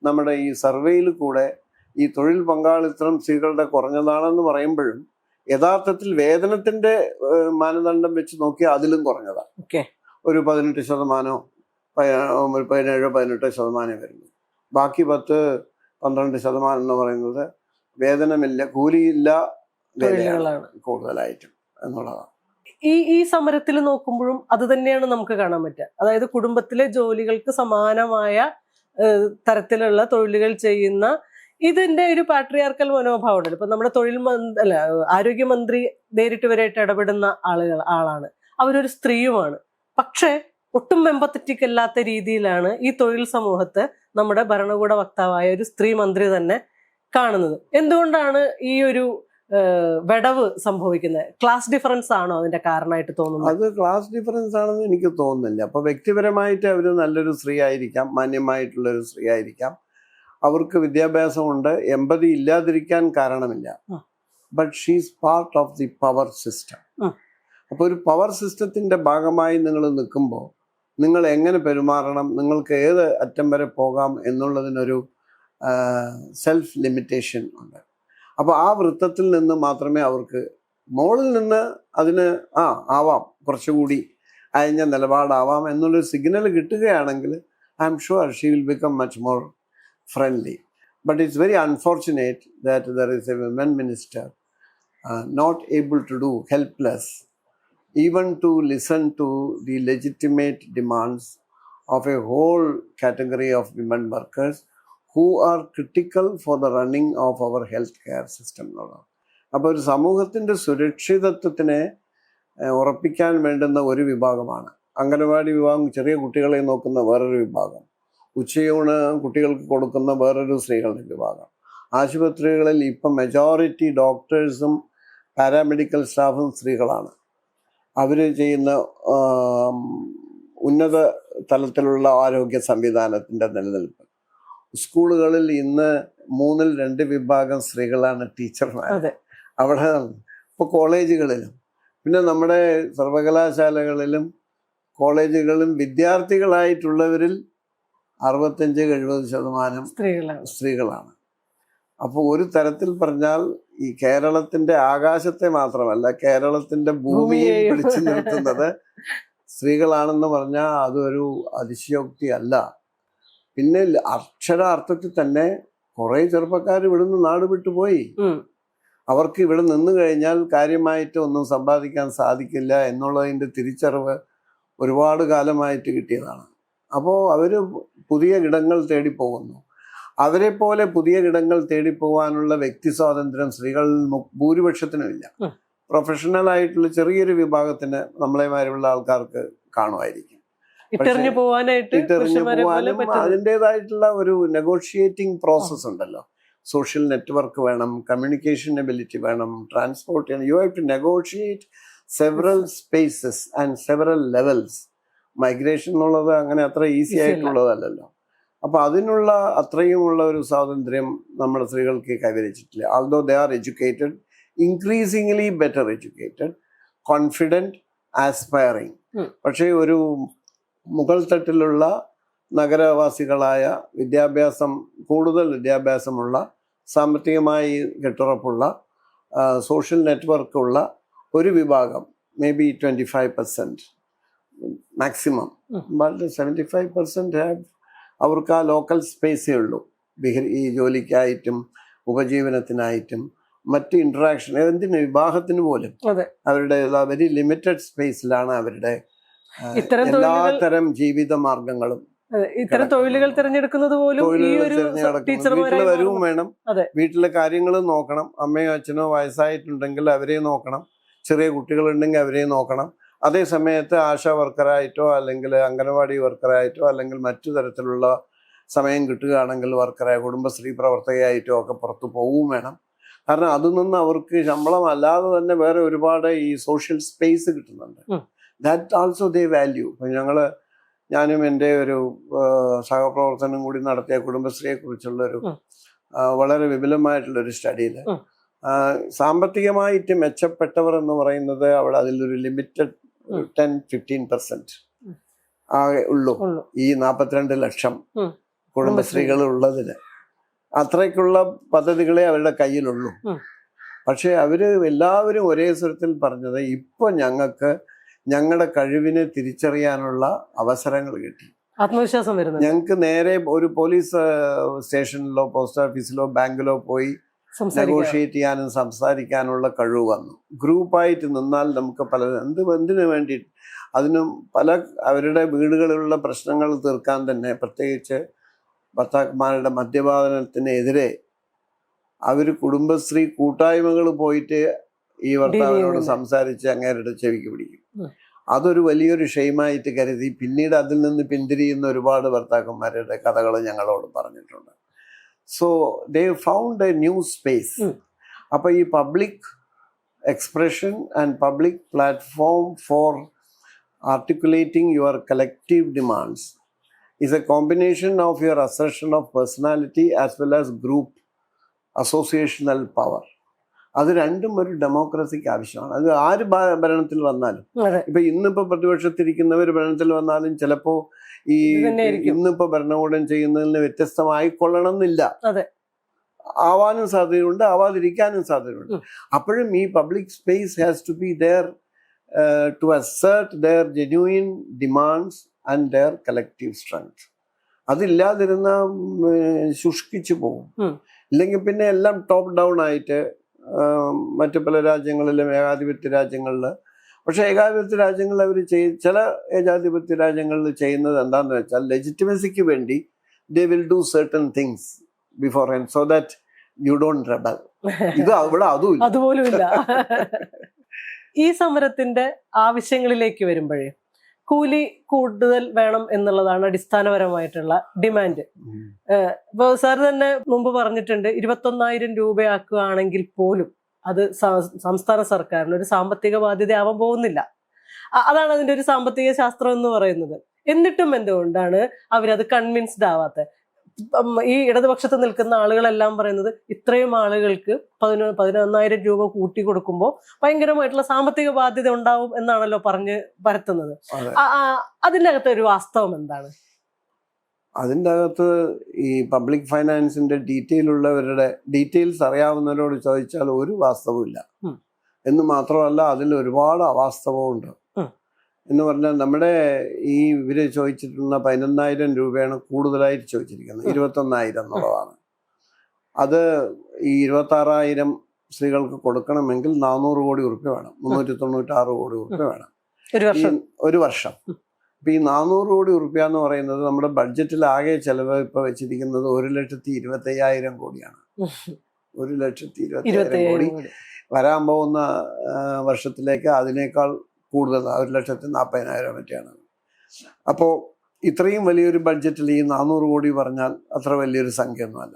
നമ്മുടെ ഈ സർവേയിൽ കൂടെ ഈ തൊഴിൽ പങ്കാളിത്തം സ്ത്രീകളുടെ കുറഞ്ഞതാണെന്ന് പറയുമ്പോഴും യഥാർത്ഥത്തിൽ വേതനത്തിന്റെ മാനദണ്ഡം വെച്ച് നോക്കിയാൽ അതിലും കുറഞ്ഞതാണ്. ഒരു 18%, 17-18% വരുന്നു. ബാക്കി 10-12% എന്ന് പറയുന്നത് വേതനമില്ല, കൂലിയില്ല, വേലയാണ് കൂടുതലായിട്ടും എന്നുള്ളതാണ്. ഈ സമരത്തിൽ നോക്കുമ്പോഴും അത് തന്നെയാണ് നമുക്ക് കാണാൻ പറ്റുക. അതായത് കുടുംബത്തിലെ ജോലികൾക്ക് സമാനമായ തരത്തിലുള്ള തൊഴിലുകൾ ചെയ്യുന്ന ഇതിന്റെ ഒരു പാട്രിയാർക്കൽ മനോഭാവം ഉണ്ടല്ലോ. ഇപ്പൊ നമ്മുടെ അല്ല, ആരോഗ്യമന്ത്രി നേരിട്ട് വരെയായിട്ട് ഇടപെടുന്ന ആളാണ്, അവരൊരു സ്ത്രീയുമാണ്. പക്ഷേ ഒട്ടും എമ്പത്തറ്റിക് അല്ലാത്ത രീതിയിലാണ് ഈ തൊഴിൽ സമൂഹത്തെ നമ്മുടെ ഭരണകൂട വക്താവായ ഒരു സ്ത്രീ മന്ത്രി തന്നെ കാണുന്നത്. എന്തുകൊണ്ടാണ് ഈ ഒരു വിടവ് സംഭവിക്കുന്നത്? ക്ലാസ് ഡിഫറൻസ് ആണോ അതിന്റെ കാരണമായിട്ട് തോന്നുന്നത്? അത് ക്ലാസ് ഡിഫറൻസ് ആണെന്ന് എനിക്ക് തോന്നുന്നില്ല. അപ്പൊ വ്യക്തിപരമായിട്ട് അവർ നല്ലൊരു സ്ത്രീ ആയിരിക്കാം, മാന്യമായിട്ടുള്ളൊരു സ്ത്രീ ആയിരിക്കാം, അവർക്ക് വിദ്യാഭ്യാസമുണ്ട്, എമ്പതി ഇല്ലാതിരിക്കാൻ കാരണമില്ല. But she's part of the power system. അപ്പോൾ ഒരു പവർ സിസ്റ്റത്തിന്റെ ഭാഗമായി നിങ്ങൾ നിൽക്കുമ്പോൾ നിങ്ങൾ എങ്ങനെ പെരുമാറണം, നിങ്ങൾക്ക് ഏത് അറ്റം വരെ പോകാം എന്നുള്ളതിനൊരു സെൽഫ് ലിമിറ്റേഷൻ ഉണ്ട്. അപ്പോൾ ആ വൃത്തത്തിൽ നിന്ന് മാത്രമേ അവർക്ക് മോളിൽ നിന്ന് അതിന് ആവാം, കുറച്ചുകൂടി അയഞ്ഞ നിലപാടാവാം എന്നുള്ളൊരു സിഗ്നൽ കിട്ടുകയാണെങ്കിൽ I am sure she will become much more friendly. But it's very unfortunate that there is a women minister not able to do, helpless, even to listen to the legitimate demands of a whole category of women workers who are critical for the running of our healthcare system. അപ്പോൾ ഒരു സമൂഹത്തിൻ്റെ സുരക്ഷിതത്വത്തിനെ ഉറപ്പിക്കാൻ വേണ്ടുന്ന ഒരു വിഭാഗമാണ് അംഗനവാടി വിഭാഗം, ചെറിയ കുട്ടികളെ നോക്കുന്ന വേറൊരു വിഭാഗം, ഉച്ചയൂണ് കുട്ടികൾക്ക് കൊടുക്കുന്ന വേറൊരു സ്ത്രീകളുടെ വിഭാഗം. ആശുപത്രികളിൽ ഇപ്പം മെജോറിറ്റി ഡോക്ടേഴ്സും പാരാമെഡിക്കൽ സ്റ്റാഫും സ്ത്രീകളാണ്. അവർ ചെയ്യുന്ന ഉന്നത തലത്തിലുള്ള ആരോഗ്യ സംവിധാനത്തിൻ്റെ നിലനിൽപ്പ്. സ്കൂളുകളിൽ ഇന്ന് 2 വിഭാഗം സ്ത്രീകളാണ് ടീച്ചർമാർ. അവിടെ ഇപ്പോൾ കോളേജുകളിലും പിന്നെ നമ്മുടെ സർവകലാശാലകളിലും കോളേജുകളിലും വിദ്യാർത്ഥികളായിട്ടുള്ളവരിൽ 65-70% സ്ത്രീകളാണ്. അപ്പോൾ ഒരു തരത്തിൽ പറഞ്ഞാൽ ഈ കേരളത്തിന്റെ ആകാശത്തെ മാത്രമല്ല, കേരളത്തിന്റെ ഭൂമിയെ പിടിച്ചു നിർത്തുന്നത് സ്ത്രീകളാണെന്ന് പറഞ്ഞാൽ അതൊരു അതിശയോക്തി അല്ല. പിന്നെ അക്ഷരാർത്ഥത്തിൽ തന്നെ കുറെ ചെറുപ്പക്കാർ ഇവിടുന്ന് നാട് വിട്ടുപോയി. അവർക്ക് ഇവിടെ നിന്ന് കഴിഞ്ഞാൽ കാര്യമായിട്ട് ഒന്നും സമ്പാദിക്കാൻ സാധിക്കില്ല എന്നുള്ളതിൻ്റെ തിരിച്ചറിവ് ഒരുപാട് കാലമായിട്ട് കിട്ടിയതാണ്. അപ്പോൾ അവർ പുതിയ ഇടങ്ങൾ തേടി പോകുന്നു. അവരെ പോലെ പുതിയ ഇടങ്ങൾ തേടി പോകാനുള്ള വ്യക്തി സ്വാതന്ത്ര്യം സ്ത്രീകളിൽ ഭൂരിപക്ഷത്തിനുമില്ല. പ്രൊഫഷണൽ ആയിട്ടുള്ള ചെറിയൊരു വിഭാഗത്തിന് നമ്മളെമാരുള്ള ആൾക്കാർക്ക് കാണുമായിരിക്കും. ഇട്ടെറിഞ്ഞു പോകാനും അതിൻ്റെതായിട്ടുള്ള ഒരു നെഗോഷിയേറ്റിംഗ് പ്രോസസ് ഉണ്ടല്ലോ. സോഷ്യൽ നെറ്റ്വർക്ക് വേണം, കമ്മ്യൂണിക്കേഷൻ എബിലിറ്റി വേണം, ട്രാൻസ്പോർട്ട് ചെയ്യണം. You have to negotiate several spaces and several levels. Migration എന്നുള്ളത് അങ്ങനെ അത്ര ഈസി ആയിട്ടുള്ളതല്ലല്ലോ. അപ്പോൾ അതിനുള്ള അത്രയുമുള്ള ഒരു സ്വാതന്ത്ര്യം നമ്മുടെ സ്ത്രീകൾക്ക് കൈവരിച്ചിട്ടില്ല. Although they are educated, increasingly better educated, confident, aspiring. പക്ഷേ ഒരു മുകൾ തട്ടിലുള്ള നഗരവാസികളായ കൂടുതൽ വിദ്യാഭ്യാസമുള്ള, സാമ്പത്തികമായി കെട്ടുറപ്പുള്ള, സോഷ്യൽ നെറ്റ്വർക്കുള്ള ഒരു വിഭാഗം, മേ ബി 25% മാക്സിമം, ബട്ട് 75% അവർക്ക് ആ ലോക്കൽ സ്പേസേ ഉള്ളൂ. ഈ ജോലിക്കായിട്ടും ഉപജീവനത്തിനായിട്ടും മറ്റ് ഇന്ററാക്ഷൻ, വിവാഹത്തിന് പോലും അവരുടെ വെരി ലിമിറ്റഡ് സ്പേസിലാണ് അവരുടെ എല്ലാത്തരം ജീവിത മാർഗങ്ങളും. ഇത്തരം തൊഴിലുകൾ തിരഞ്ഞെടുക്കുന്നത് പോലും വീട്ടിൽ വരവും വേണം, വീട്ടിലെ കാര്യങ്ങളും നോക്കണം. അമ്മയോ അച്ഛനോ വയസ്സായിട്ടുണ്ടെങ്കിൽ അവരെ നോക്കണം, ചെറിയ കുട്ടികളുണ്ടെങ്കിൽ അവരെ നോക്കണം. അതേ സമയത്ത് ആശാ വർക്കറായിട്ടോ അല്ലെങ്കിൽ അംഗനവാടി വർക്കറായിട്ടോ അല്ലെങ്കിൽ മറ്റു തരത്തിലുള്ള സമയം കിട്ടുകയാണെങ്കിൽ വർക്കറായ കുടുംബശ്രീ പ്രവർത്തകയായിട്ടോ ഒക്കെ പുറത്തു പോവുകയും വേണം. കാരണം അതിൽ നിന്ന് അവർക്ക് ശമ്പളം അല്ലാതെ തന്നെ വേറെ ഒരുപാട് ഈ സോഷ്യൽ സ്പേസ് കിട്ടുന്നുണ്ട്. That also they value. ഞാനും എൻ്റെ ഒരു സഹപ്രവർത്തനം കൂടി നടത്തിയ കുടുംബശ്രീയെ കുറിച്ചുള്ളൊരു വളരെ വിപുലമായിട്ടുള്ളൊരു സ്റ്റഡിയിൽ സാമ്പത്തികമായിട്ട് മെച്ചപ്പെട്ടവർ എന്ന് പറയുന്നത് അവിടെ അതിലൊരു ലിമിറ്റഡ് 10-15% ആകെ ഉള്ളൂ. ഈ 42 ലക്ഷം കുടുംബശ്രീകൾ ഉള്ളതിന് അത്രയ്ക്കുള്ള പദ്ധതികളെ അവരുടെ കയ്യിലുള്ളൂ. പക്ഷെ എല്ലാവരും ഒരേ സ്വരത്തിൽ പറഞ്ഞത് ഇപ്പൊ ഞങ്ങൾക്ക് ഞങ്ങളുടെ കഴിവിനെ തിരിച്ചറിയാനുള്ള അവസരങ്ങൾ കിട്ടി, ആത്മവിശ്വാസം വരുന്നു. ഞങ്ങൾക്ക് നേരെ ഒരു പോലീസ് സ്റ്റേഷനിലോ പോസ്റ്റ് ഓഫീസിലോ ബാങ്കിലോ പോയി നെഗോഷിയേറ്റ് ചെയ്യാനും സംസാരിക്കാനുള്ള കഴിവ് വന്നു. ഗ്രൂപ്പായിട്ട് നിന്നാൽ നമുക്ക് എന്തിനു വേണ്ടിയിട്ട് അതിനും അവരുടെ വീടുകളിലുള്ള പ്രശ്നങ്ങൾ തീർക്കാൻ തന്നെ, പ്രത്യേകിച്ച് ഭർത്താക്കന്മാരുടെ മദ്യപാനത്തിനെതിരെ അവർ കുടുംബശ്രീ കൂട്ടായ്മകൾ പോയിട്ട് ഈ ഭർത്താവിനോട് സംസാരിച്ച് അങ്ങേരുടെ ചെവിക്ക് പിടിക്കും. അതൊരു വലിയൊരു ഷെയിമായിട്ട് കരുതി പിന്നീട് അതിൽ നിന്ന് പിന്തിരിയുന്ന ഒരുപാട് ഭർത്താക്കന്മാരുടെ കഥകൾ ഞങ്ങളോട് പറഞ്ഞിട്ടുണ്ട്. So they found A new space. അപ്പോൾ ഈ public expression and public platform for articulating your collective demands is a combination of your assertion of personality as well as group associational power. അത് രണ്ടും ഒരു ഡെമോക്രസിക്ക് ആവശ്യമാണ്. അത് ആര് ഭരണത്തിൽ വന്നാലും, ഇപ്പൊ ഇന്നിപ്പോ പ്രതിപക്ഷത്തിരിക്കുന്നവർ ഭരണത്തിൽ വന്നാലും ചിലപ്പോ ഈ ഇന്നിപ്പോ ഭരണകൂടം ചെയ്യുന്നതിന് വ്യത്യസ്തമായിക്കൊള്ളണം എന്നില്ല. ആവാനും സാധ്യതയുണ്ട്, ആവാതിരിക്കാനും സാധ്യതയുണ്ട്. അപ്പോഴും ഈ public space has to be there to assert their genuine demands and their collective strength. അതില്ലാതിരുന്ന ശുഷ്കിച്ചു പോകും. ഇല്ലെങ്കിൽ പിന്നെ എല്ലാം ടോപ്പ് ഡൗൺ ആയിട്ട് മറ്റു പല രാജ്യങ്ങളിലും ഏകാധിപത്യ രാജ്യങ്ങളിൽ, പക്ഷെ ഏകാധിപത്യ രാജ്യങ്ങളിൽ അവർ ചില ഏകാധിപത്യ രാജ്യങ്ങളിൽ ചെയ്യുന്നത് എന്താണെന്ന് വെച്ചാൽ ലെജിറ്റിമസിക്ക് വേണ്ടി they will do certain things beforehand so that you don't rebel. ഇത് അവിടെ അതുപോലും ഇല്ല. ഈ സമരത്തിന്റെ ആവശ്യങ്ങളിലേക്ക് വരുമ്പോഴേ കൂലി കൂടുതൽ വേണം എന്നുള്ളതാണ് അടിസ്ഥാനപരമായിട്ടുള്ള ഡിമാൻഡ്. ഇപ്പൊ സാർ തന്നെ മുമ്പ് പറഞ്ഞിട്ടുണ്ട്, 21,000 രൂപയാക്കുകയാണെങ്കിൽ പോലും അത് സംസ്ഥാന സർക്കാരിന് ഒരു സാമ്പത്തിക ബാധ്യതയാവാൻ പോകുന്നില്ല. അതാണ് അതിന്റെ ഒരു സാമ്പത്തിക ശാസ്ത്രം എന്ന് പറയുന്നത്. എന്നിട്ടും എന്തുകൊണ്ടാണ് അവരത് കൺവിൻസ്ഡ് ആവാത്തത്? ഈ ഇടതുപക്ഷത്ത് നിൽക്കുന്ന ആളുകളെല്ലാം പറയുന്നത് ഇത്രയും ആളുകൾക്ക് 11,000 രൂപ കൂട്ടി കൊടുക്കുമ്പോൾ ഭയങ്കരമായിട്ടുള്ള സാമ്പത്തിക ബാധ്യത ഉണ്ടാവും എന്നാണല്ലോ പറഞ്ഞ് പരത്തുന്നത്. അതിൻ്റെ അകത്ത് ഒരു വാസ്തവം എന്താണ്? അതിൻ്റെ അകത്ത് ഈ പബ്ലിക് ഫൈനാൻസിന്റെ ഡീറ്റെയിൽസ് അറിയാവുന്നവരോട് ചോദിച്ചാൽ ഒരു വാസ്തവവും ഇല്ല എന്ന് മാത്രമല്ല, അതിൽ ഒരുപാട് അവാസ്തവമുണ്ട്. എന്ന് പറഞ്ഞാൽ നമ്മുടെ ഈ ഇവര് ചോദിച്ചിട്ടുള്ള 11,000 രൂപയാണ് കൂടുതലായിട്ട് ചോദിച്ചിരിക്കുന്നത്. 21,000 എന്നുള്ളതാണ്. അത് ഈ 26,000 സ്ത്രീകൾക്ക് കൊടുക്കണമെങ്കിൽ 400 കോടി ഉറുപ്പ്യ വേണം, 396 കോടി ഉറുപ്പ്യ വേണം ഒരു വർഷം. ഇപ്പൊ ഈ 400 കോടി ഉറുപ്പ്യ എന്ന് പറയുന്നത് നമ്മുടെ ബഡ്ജറ്റിൽ ആകെ ചെലവ് ഇപ്പൊ വെച്ചിരിക്കുന്നത് 1,25,000 കോടിയാണ്. 1,25,000 കോടി വരാൻ പോകുന്ന വർഷത്തിലേക്ക് അതിനേക്കാൾ കൂടുതൽ 1,40,000 മറ്റാണ്. അപ്പോൾ ഇത്രയും വലിയൊരു ബഡ്ജറ്റിൽ ഈ 400 കോടി പറഞ്ഞാൽ അത്ര വലിയൊരു സംഖ്യയൊന്നുമല്ല.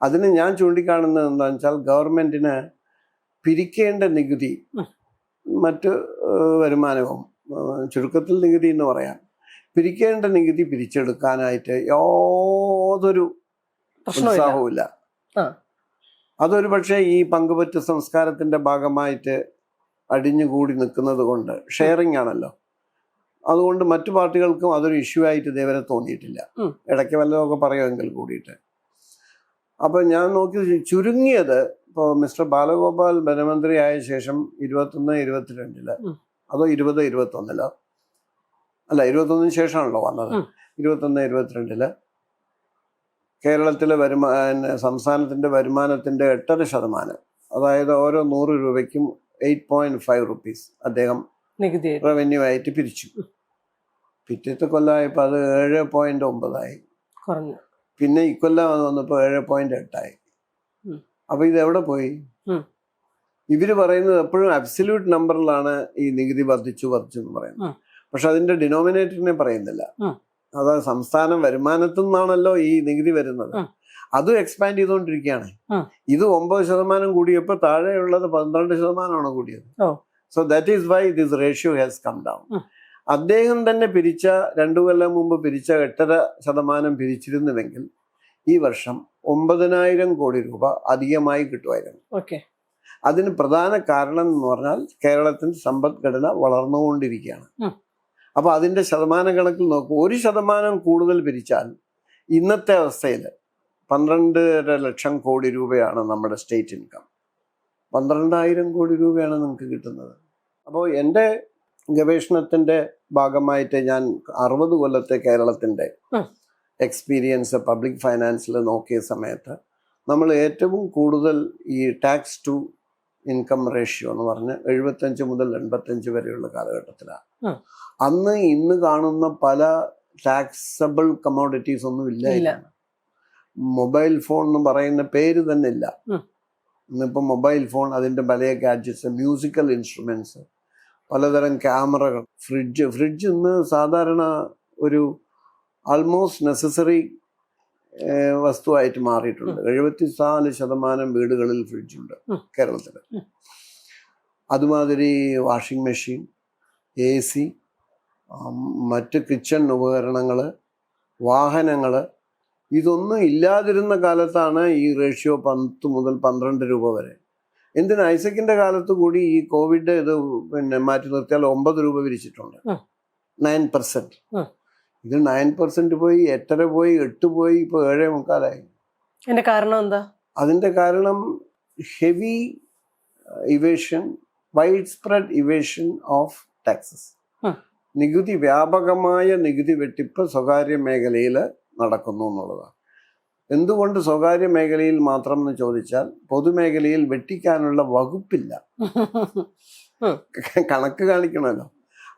അതിന് ഞാൻ ചൂണ്ടിക്കാണുന്നത് എന്താണെന്ന് വെച്ചാൽ ഗവൺമെന്റിന് പിരിക്കേണ്ട നികുതി മറ്റ് വരുമാനവും ചുരുക്കത്തിൽ നികുതി എന്ന് പറയാം, പിരിക്കേണ്ട നികുതി പിരിച്ചെടുക്കാനായിട്ട് യാതൊരു ഉത്സാഹവുമില്ല. അതൊരു പക്ഷേ ഈ പങ്കുപറ്റ് സംസ്കാരത്തിന്റെ ഭാഗമായിട്ട് അടിഞ്ഞുകൂടി നിൽക്കുന്നത് കൊണ്ട്, ഷെയറിംഗ് ആണല്ലോ, അതുകൊണ്ട് മറ്റു പാർട്ടികൾക്കും അതൊരു ഇഷ്യൂ ആയിട്ട് ഇതേവരെ തോന്നിയിട്ടില്ല. ഇടയ്ക്ക് വല്ലതൊക്കെ പറയുമെങ്കിൽ കൂടിയിട്ട്. അപ്പൊ ഞാൻ നോക്കി ചുരുങ്ങിയത് ഇപ്പോൾ മിസ്റ്റർ ബാലഗോപാൽ ധനമന്ത്രി ആയ ശേഷം 21-22 അതോ 20-21 അല്ല 21 ശേഷമാണല്ലോ വന്നത്. 21-22 കേരളത്തിലെ സംസ്ഥാനത്തിന്റെ വരുമാനത്തിന്റെ 8.5%, അതായത് ഓരോ 100 രൂപയ്ക്കും 8.5 റുപ്പീസ് അദ്ദേഹം റവന്യൂ ആയിട്ട് പിരിച്ചു. പിറ്റത്തെ കൊല്ലമായപ്പോൾ അത് 7.9 പിന്നെ ഇക്കൊല്ലം അത് വന്നപ്പോൾ 7.8 അപ്പൊ ഇത് എവിടെ പോയി? ഇവര് പറയുന്നത് എപ്പോഴും അബ്സല്യൂട്ട് നമ്പറിലാണ് ഈ നികുതി വർദ്ധിച്ചു എന്ന് പറയുന്നത്. പക്ഷെ അതിന്റെ ഡിനോമിനേറ്ററിനെ പറയുന്നില്ല. അതായത് സംസ്ഥാന വരുമാനത്തിൽ നിന്നാണല്ലോ ഈ നികുതി വരുന്നത്. അതും എക്സ്പാൻഡ് ചെയ്തുകൊണ്ടിരിക്കുകയാണ്. ഇത് 9% കൂടിയപ്പോൾ താഴെയുള്ളത് 12% കൂടിയത്. So that is why this ratio has come down. അദ്ദേഹം തന്നെ പിരിച്ച 2 കൊല്ലം മുമ്പ് പിരിച്ച 8.5% പിരിച്ചിരുന്നുവെങ്കിൽ ഈ വർഷം 9,000 കോടി രൂപ അധികമായി കിട്ടുമായിരുന്നു. അതിന് പ്രധാന കാരണം എന്ന് പറഞ്ഞാൽ കേരളത്തിന്റെ സമ്പദ്ഘടന വളർന്നുകൊണ്ടിരിക്കുകയാണ്. അപ്പൊ അതിന്റെ ശതമാന കണക്കിൽ നോക്കും, 1% കൂടുതൽ പിരിച്ചാൽ ഇന്നത്തെ അവസ്ഥയിൽ 12.5 ലക്ഷം കോടി രൂപയാണ് നമ്മുടെ സ്റ്റേറ്റ് ഇൻകം. 12,000 കോടി രൂപയാണ് നമുക്ക് കിട്ടുന്നത്. അപ്പോൾ എൻ്റെ ഗവേഷണത്തിന്റെ ഭാഗമായിട്ട് ഞാൻ 60 കൊല്ലത്തെ കേരളത്തിന്റെ എക്സ്പീരിയൻസ് പബ്ലിക് ഫൈനാൻസിൽ നോക്കിയ സമയത്ത് നമ്മൾ ഏറ്റവും കൂടുതൽ ഈ ടാക്സ് ടു ഇൻകം റേഷ്യോ എന്ന് പറഞ്ഞ് 75 മുതൽ 85 വരെയുള്ള കാലഘട്ടത്തിലാണ്. അന്ന് ഇന്ന് കാണുന്ന പല ടാക്സബിൾ കമ്മോഡിറ്റീസ് ഒന്നും ഇല്ലായിരുന്നു. മൊബൈൽ ഫോൺ എന്ന് പറയുന്ന പേര് തന്നെ ഇല്ല. ഇന്നിപ്പോൾ മൊബൈൽ ഫോൺ, അതിൻ്റെ പല ഗാഡ്ജറ്റ്സ്, മ്യൂസിക്കൽ ഇൻസ്ട്രുമെൻറ്റ്സ്, പലതരം ക്യാമറകൾ, ഫ്രിഡ്ജ് ഇന്ന് സാധാരണ ഒരു ആൾമോസ്റ്റ് നെസസറി വസ്തുവായിട്ട് മാറിയിട്ടുണ്ട്. 74% വീടുകളിൽ ഫ്രിഡ്ജുണ്ട് കേരളത്തിൽ. അതുമാതിരി വാഷിംഗ് മെഷീൻ, AC, മറ്റ് കിച്ചൺ ഉപകരണങ്ങൾ, വാഹനങ്ങൾ, ഇതൊന്നും ഇല്ലാതിരുന്ന കാലത്താണ് ഈ റേഷ്യോ 10 മുതൽ 12 രൂപ വരെ. എന്തിനാ ഐസക്കിന്റെ കാലത്ത് കൂടി ഈ കോവിഡ് ഇത് മാറ്റി നിർത്തിയാൽ 9 രൂപ വിരിച്ചിട്ടുണ്ട്. 9%. ഇത് 9% പോയി, 8.5 പോയി, 8 പോയി, ഇപ്പോൾ 7.25. അതിന്റെ കാരണം എന്താ? അതിന്റെ കാരണം heavy evasion, wide spread evasion of taxes. നികുതി, വ്യാപകമായ നികുതി വെട്ടിപ്പ് സ്വകാര്യ മേഖലയിൽ നടക്കുന്നു എന്നുള്ളതാണ്. എന്തുകൊണ്ട് സ്വകാര്യ മേഖലയിൽ മാത്രം എന്ന് ചോദിച്ചാൽ, പൊതുമേഖലയിൽ വെട്ടിക്കാനുള്ള വകുപ്പില്ല. കണക്ക് കാണിക്കണമല്ലോ.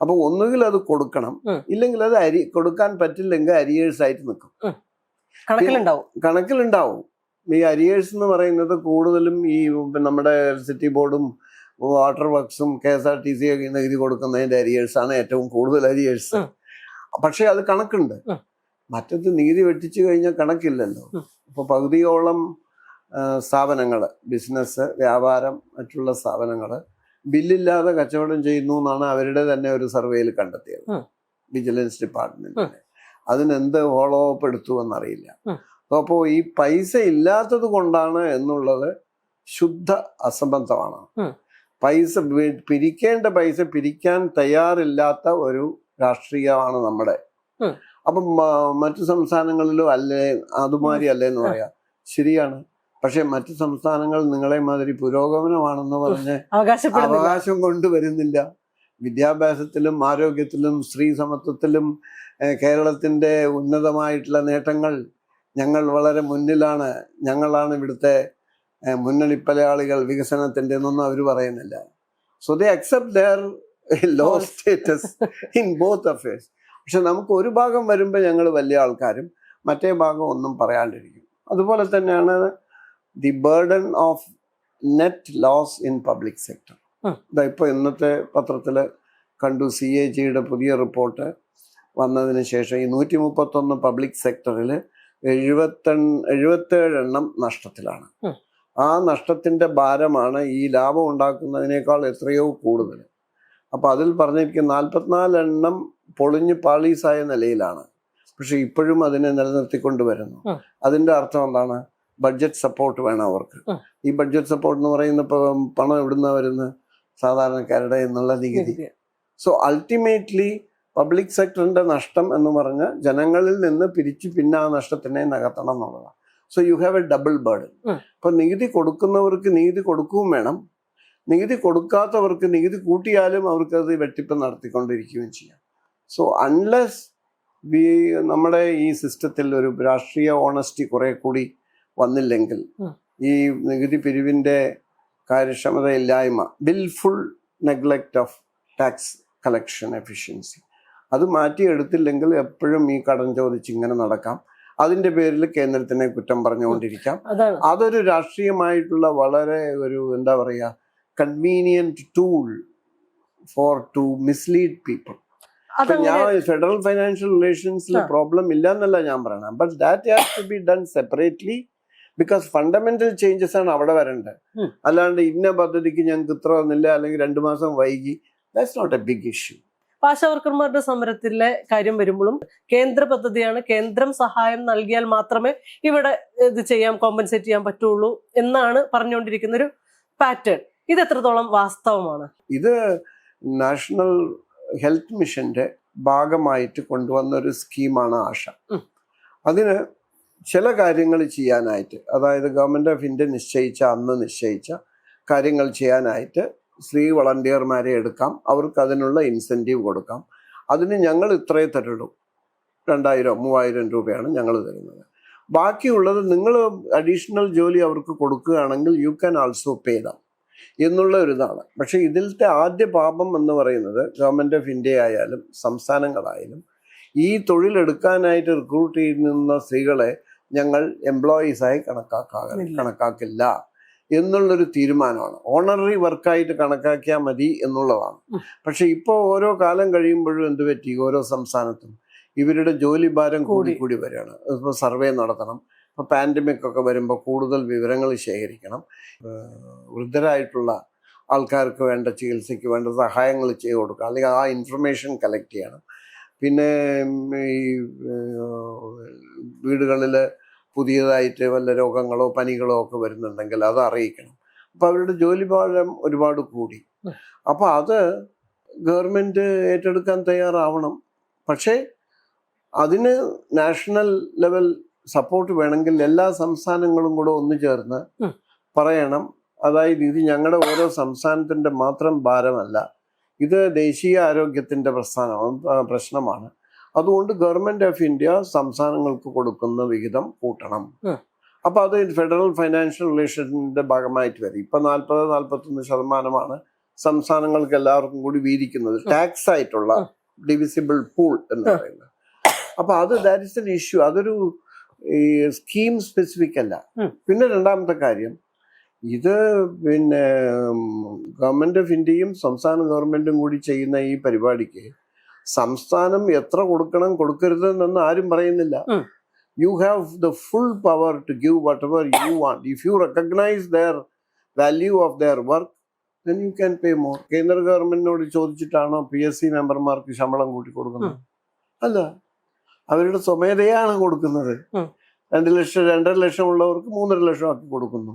അപ്പൊ ഒന്നുകിൽ അത് കൊടുക്കണം, ഇല്ലെങ്കിൽ അത് കൊടുക്കാൻ പറ്റില്ലെങ്കിൽ അരിയേഴ്സ് ആയിട്ട് നിൽക്കും. കണക്കിലുണ്ടാവും. ഈ അരിയേഴ്സ് എന്ന് പറയുന്നത് കൂടുതലും ഈ നമ്മുടെ ഇലക്ട്രിസിറ്റി ബോർഡും വാട്ടർ വർക്ക്സും KSRTC നികുതി കൊടുക്കുന്നതിന്റെ അരിയേഴ്സാണ് ഏറ്റവും കൂടുതൽ അരിയേഴ്സ്. പക്ഷെ അത് കണക്കുണ്ട്. മറ്റത് നികുതി വെട്ടിച്ചു കഴിഞ്ഞാൽ കണക്കില്ലല്ലോ. ഇപ്പൊ പകുതിയോളം സ്ഥാപനങ്ങൾ, ബിസിനസ്, വ്യാപാരം, മറ്റുള്ള സ്ഥാപനങ്ങൾ ബില്ലില്ലാതെ കച്ചവടം ചെയ്യുന്നു എന്നാണ് അവരുടെ തന്നെ ഒരു സർവേയിൽ കണ്ടെത്തിയത്, വിജിലൻസ് ഡിപ്പാർട്ട്മെന്റ്. അതിനെന്ത് ഫോളോ അപ്പ് എടുത്തു എന്നറിയില്ല. അപ്പോൾ ഈ പൈസ ഇല്ലാത്തത് കൊണ്ടാണ് എന്നുള്ളത് ശുദ്ധ അസംബന്ധമാണ്. പൈസ പിരിക്കേണ്ട പൈസ പിരിക്കാൻ തയ്യാറില്ലാത്ത ഒരു രാഷ്ട്രീയമാണ് നമ്മുടെ. അപ്പം മറ്റു സംസ്ഥാനങ്ങളിലും അല്ലേ അതുമാതിരി അല്ലേ എന്ന് പറയാം. ശരിയാണ്. പക്ഷെ മറ്റു സംസ്ഥാനങ്ങൾ നിങ്ങളെ മാതിരി പുരോഗമനമാണെന്ന് പറഞ്ഞ് അവകാശം കൊണ്ടുവരുന്നില്ല. വിദ്യാഭ്യാസത്തിലും ആരോഗ്യത്തിലും സ്ത്രീ സമത്വത്തിലും കേരളത്തിൻ്റെ ഉന്നതമായിട്ടുള്ള നേട്ടങ്ങൾ, ഞങ്ങൾ വളരെ മുന്നിലാണ്, ഞങ്ങളാണ് ഇവിടുത്തെ മുന്നണി പലയാളികൾ വികസനത്തിൻ്റെ എന്നൊന്നും അവർ പറയുന്നില്ല. So they accept their low status in both affairs. പക്ഷെ നമുക്ക് ഒരു ഭാഗം വരുമ്പോൾ ഞങ്ങൾ വലിയ ആൾക്കാരും മറ്റേ ഭാഗം ഒന്നും പറയാണ്ടിരിക്കും. അതുപോലെ തന്നെയാണ് the burden of net loss in public sector. ഇപ്പോൾ ഇന്നത്തെ പത്രത്തിൽ കണ്ടു, CAG-യുടെ പുതിയ റിപ്പോർട്ട് വന്നതിന് ശേഷം ഈ 131 പബ്ലിക് സെക്ടറിൽ 77 നഷ്ടത്തിലാണ്. ആ നഷ്ടത്തിൻ്റെ ഭാരമാണ് ഈ ലാഭം ഉണ്ടാക്കുന്നതിനേക്കാൾ എത്രയോ കൂടുതൽ. അപ്പോൾ അതിൽ പറഞ്ഞിരിക്കുന്ന 44 പൊളിഞ്ഞ് പാളീസായ നിലയിലാണ്. പക്ഷെ ഇപ്പോഴും അതിനെ നിലനിർത്തിക്കൊണ്ട് വരുന്നു. അതിൻ്റെ അർത്ഥം എന്താണ്? ബഡ്ജറ്റ് സപ്പോർട്ട് വേണം അവർക്ക്. ഈ ബഡ്ജറ്റ് സപ്പോർട്ട് എന്ന് പറയുന്ന പണം എവിടുന്ന വരുന്നത്? സാധാരണക്കാരുടെ എന്നുള്ള നികുതി. സോ അൾട്ടിമേറ്റ്ലി പബ്ലിക് സെക്ടറിന്റെ നഷ്ടം എന്ന് പറഞ്ഞാൽ ജനങ്ങളിൽ നിന്ന് പിരിച്ച് പിന്നെ ആ നഷ്ടത്തിനെ നികത്തണം എന്നുള്ളതാണ്. So you have A double burden. അപ്പൊ നികുതി കൊടുക്കുന്നവർക്ക് നികുതി കൊടുക്കുകയും വേണം, നികുതി കൊടുക്കാത്തവർക്ക് നികുതി കൂട്ടിയാലും അവർക്കത് വെട്ടിപ്പ് നടത്തിക്കൊണ്ടിരിക്കുകയും ചെയ്യാം. സോ അൺലെസ് നമ്മുടെ ഈ സിസ്റ്റത്തിൽ ഒരു രാഷ്ട്രീയ ഓണസ്റ്റി കുറെ കൂടി വന്നില്ലെങ്കിൽ, ഈ നികുതി പിരിവിൻ്റെ കാര്യക്ഷമതയില്ലായ്മ, wilful neglect of tax collection efficiency, അത് മാറ്റിയെടുത്തില്ലെങ്കിൽ എപ്പോഴും ഈ കടം ചോദിച്ച് ഇങ്ങനെ നടക്കാം. അതിൻ്റെ പേരിൽ കേന്ദ്രത്തിനെ കുറ്റം പറഞ്ഞുകൊണ്ടിരിക്കാം. അതൊരു രാഷ്ട്രീയമായിട്ടുള്ള വളരെ ഒരു എന്താ പറയുക convenient tool for to mislead people. ഞാൻ ഫെഡറൽ ഫൈനാൻഷ്യൽ റിലേഷൻസിൽ പ്രോബ്ലം ഇല്ല എന്നല്ല ഞാൻ പറയണം. But that has to be done separately, because fundamental changes ആണ് അവിടെ വരേണ്ടത്. അല്ലാണ്ട് ഇന്ന പദ്ധതിക്ക് ഞങ്ങൾക്ക് ഇത്ര വന്നില്ല, അല്ലെങ്കിൽ 2 മാസം വൈകി, that's not a big issue. ആശാവർക്കർമാരുടെ സമരത്തിലെ കാര്യം വരുമ്പോഴും കേന്ദ്ര പദ്ധതിയാണ്, കേന്ദ്രം സഹായം നൽകിയാൽ മാത്രമേ ഇവിടെ ഇത് ചെയ്യാൻ, കോമ്പൻസേറ്റ് ചെയ്യാൻ പറ്റുള്ളൂ എന്നാണ് പറഞ്ഞുകൊണ്ടിരിക്കുന്ന ഒരു പാറ്റേൺ. ഇത് എത്രത്തോളം വാസ്തവമാണ്? ഇത് നാഷണൽ ഹെൽത്ത് മിഷന്റെ ഭാഗമായിട്ട് കൊണ്ടുവന്ന ഒരു സ്കീമാണ് ആശ. അതിന് ചില കാര്യങ്ങൾ ചെയ്യാനായിട്ട്, അതായത് ഗവൺമെന്റ് ഓഫ് ഇന്ത്യ അന്ന് നിശ്ചയിച്ച കാര്യങ്ങൾ ചെയ്യാനായിട്ട് സ്ത്രീ വളണ്ടിയർമാരെ എടുക്കാം, അവർക്ക് അതിനുള്ള ഇൻസെൻറ്റീവ് കൊടുക്കാം. അതിന് ഞങ്ങൾ ഇത്രയേ തരുള്ളൂ, 2000-3000 രൂപയാണ് ഞങ്ങൾ തരുന്നത്. ബാക്കിയുള്ളത് നിങ്ങൾ അഡീഷണൽ ജോലി അവർക്ക് കൊടുക്കുകയാണെങ്കിൽ യു ക്യാൻ ആൾസോ പേ ദം എന്നുള്ള ഒരിതാണ്. പക്ഷേ ഇതിലത്തെ ആദ്യ പാപം എന്ന് പറയുന്നത് ഗവൺമെൻറ് ഓഫ് ഇന്ത്യ ആയാലും സംസ്ഥാനങ്ങളായാലും ഈ തൊഴിലെടുക്കാനായിട്ട് റിക്രൂട്ട് ചെയ്യുന്ന സ്ത്രീകളെ ഞങ്ങൾ എംപ്ലോയീസായി കണക്കാക്കില്ല എന്നുള്ളൊരു തീരുമാനമാണ്. ഓണററി വർക്കായിട്ട് കണക്കാക്കിയാൽ മതി എന്നുള്ളതാണ്. പക്ഷെ ഇപ്പോൾ ഓരോ കാലം കഴിയുമ്പോഴും എന്ത് പറ്റി, ഓരോ സംസ്ഥാനത്തും ഇവരുടെ ജോലി ഭാരം കൂടി വരികയാണ്. ഇപ്പോൾ സർവേ നടത്തണം, ഇപ്പോൾ പാൻഡമിക് ഒക്കെ വരുമ്പോൾ കൂടുതൽ വിവരങ്ങൾ ശേഖരിക്കണം, വൃദ്ധരായിട്ടുള്ള ആൾക്കാർക്ക് വേണ്ട ചികിത്സയ്ക്ക് വേണ്ട സഹായങ്ങൾ ചെയ്തു കൊടുക്കുക, അല്ലെങ്കിൽ ആ ഇൻഫർമേഷൻ കളക്ട് ചെയ്യണം. പിന്നെ ഈ വീടുകളിൽ പുതിയതായിട്ട് വല്ല രോഗങ്ങളോ പനികളോ ഒക്കെ വരുന്നുണ്ടെങ്കിൽ അത് അറിയിക്കണം. അപ്പോൾ അവരുടെ ജോലി ഭാരം ഒരുപാട് കൂടി. അപ്പോൾ അത് ഗവൺമെൻറ് ഏറ്റെടുക്കാൻ തയ്യാറാവണം. പക്ഷേ അതിന് നാഷണൽ ലെവൽ സപ്പോർട്ട് വേണമെങ്കിൽ എല്ലാ സംസ്ഥാനങ്ങളും കൂടെ ഒന്നു ചേർന്ന് പറയണം. അതായത് ഇത് ഞങ്ങളുടെ ഓരോ സംസ്ഥാനത്തിൻ്റെ മാത്രം ഭാരമല്ല, ഇത് ദേശീയ ആരോഗ്യത്തിൻ്റെ പ്രശ്നമാണ്. അതുകൊണ്ട് ഗവൺമെന്റ് ഓഫ് ഇന്ത്യ സംസ്ഥാനങ്ങൾക്ക് കൊടുക്കുന്ന വിഹിതം കൂട്ടണം. അപ്പൊ അത് ഫെഡറൽ ഫൈനാൻഷ്യൽ റിലേഷന്റെ ഭാഗമായിട്ട് വരും. ഇപ്പൊ 40-41% സംസ്ഥാനങ്ങൾക്ക് എല്ലാവർക്കും കൂടി വീതിക്കുന്നത് ടാക്സ് ആയിട്ടുള്ള ഡിവിസിബിൾ പൂൾ എന്ന് പറയുന്നത്. അപ്പൊ അത് ദാറ്റ് ഇസ് എൻ ഇഷ്യൂ. അതൊരു സ്കീം സ്പെസിഫിക് അല്ല. പിന്നെ രണ്ടാമത്തെ കാര്യം, ഇത് പിന്നെ ഗവൺമെന്റ് ഓഫ് ഇന്ത്യയും സംസ്ഥാന ഗവൺമെന്റും കൂടി ചെയ്യുന്ന ഈ പരിപാടിക്ക് സംസ്ഥാനം എത്ര കൊടുക്കണം കൊടുക്കരുത് എന്നൊന്നും ആരും പറയുന്നില്ല. You have the full power to give whatever you want. If you recognise their value of their work then you can pay more. കേന്ദ്ര ഗവൺമെന്റിനോട് ചോദിച്ചിട്ടാണോ PSC മെമ്പർമാർക്ക് ശമ്പളം കൂട്ടി കൊടുക്കുന്നത്? അല്ല, അവരുടെ സ്വമേധയാണ് കൊടുക്കുന്നത്. 2 ലക്ഷം 2.5 ലക്ഷം ഉള്ളവർക്ക് 3.5 ലക്ഷം ആക്കി കൊടുക്കുന്നു.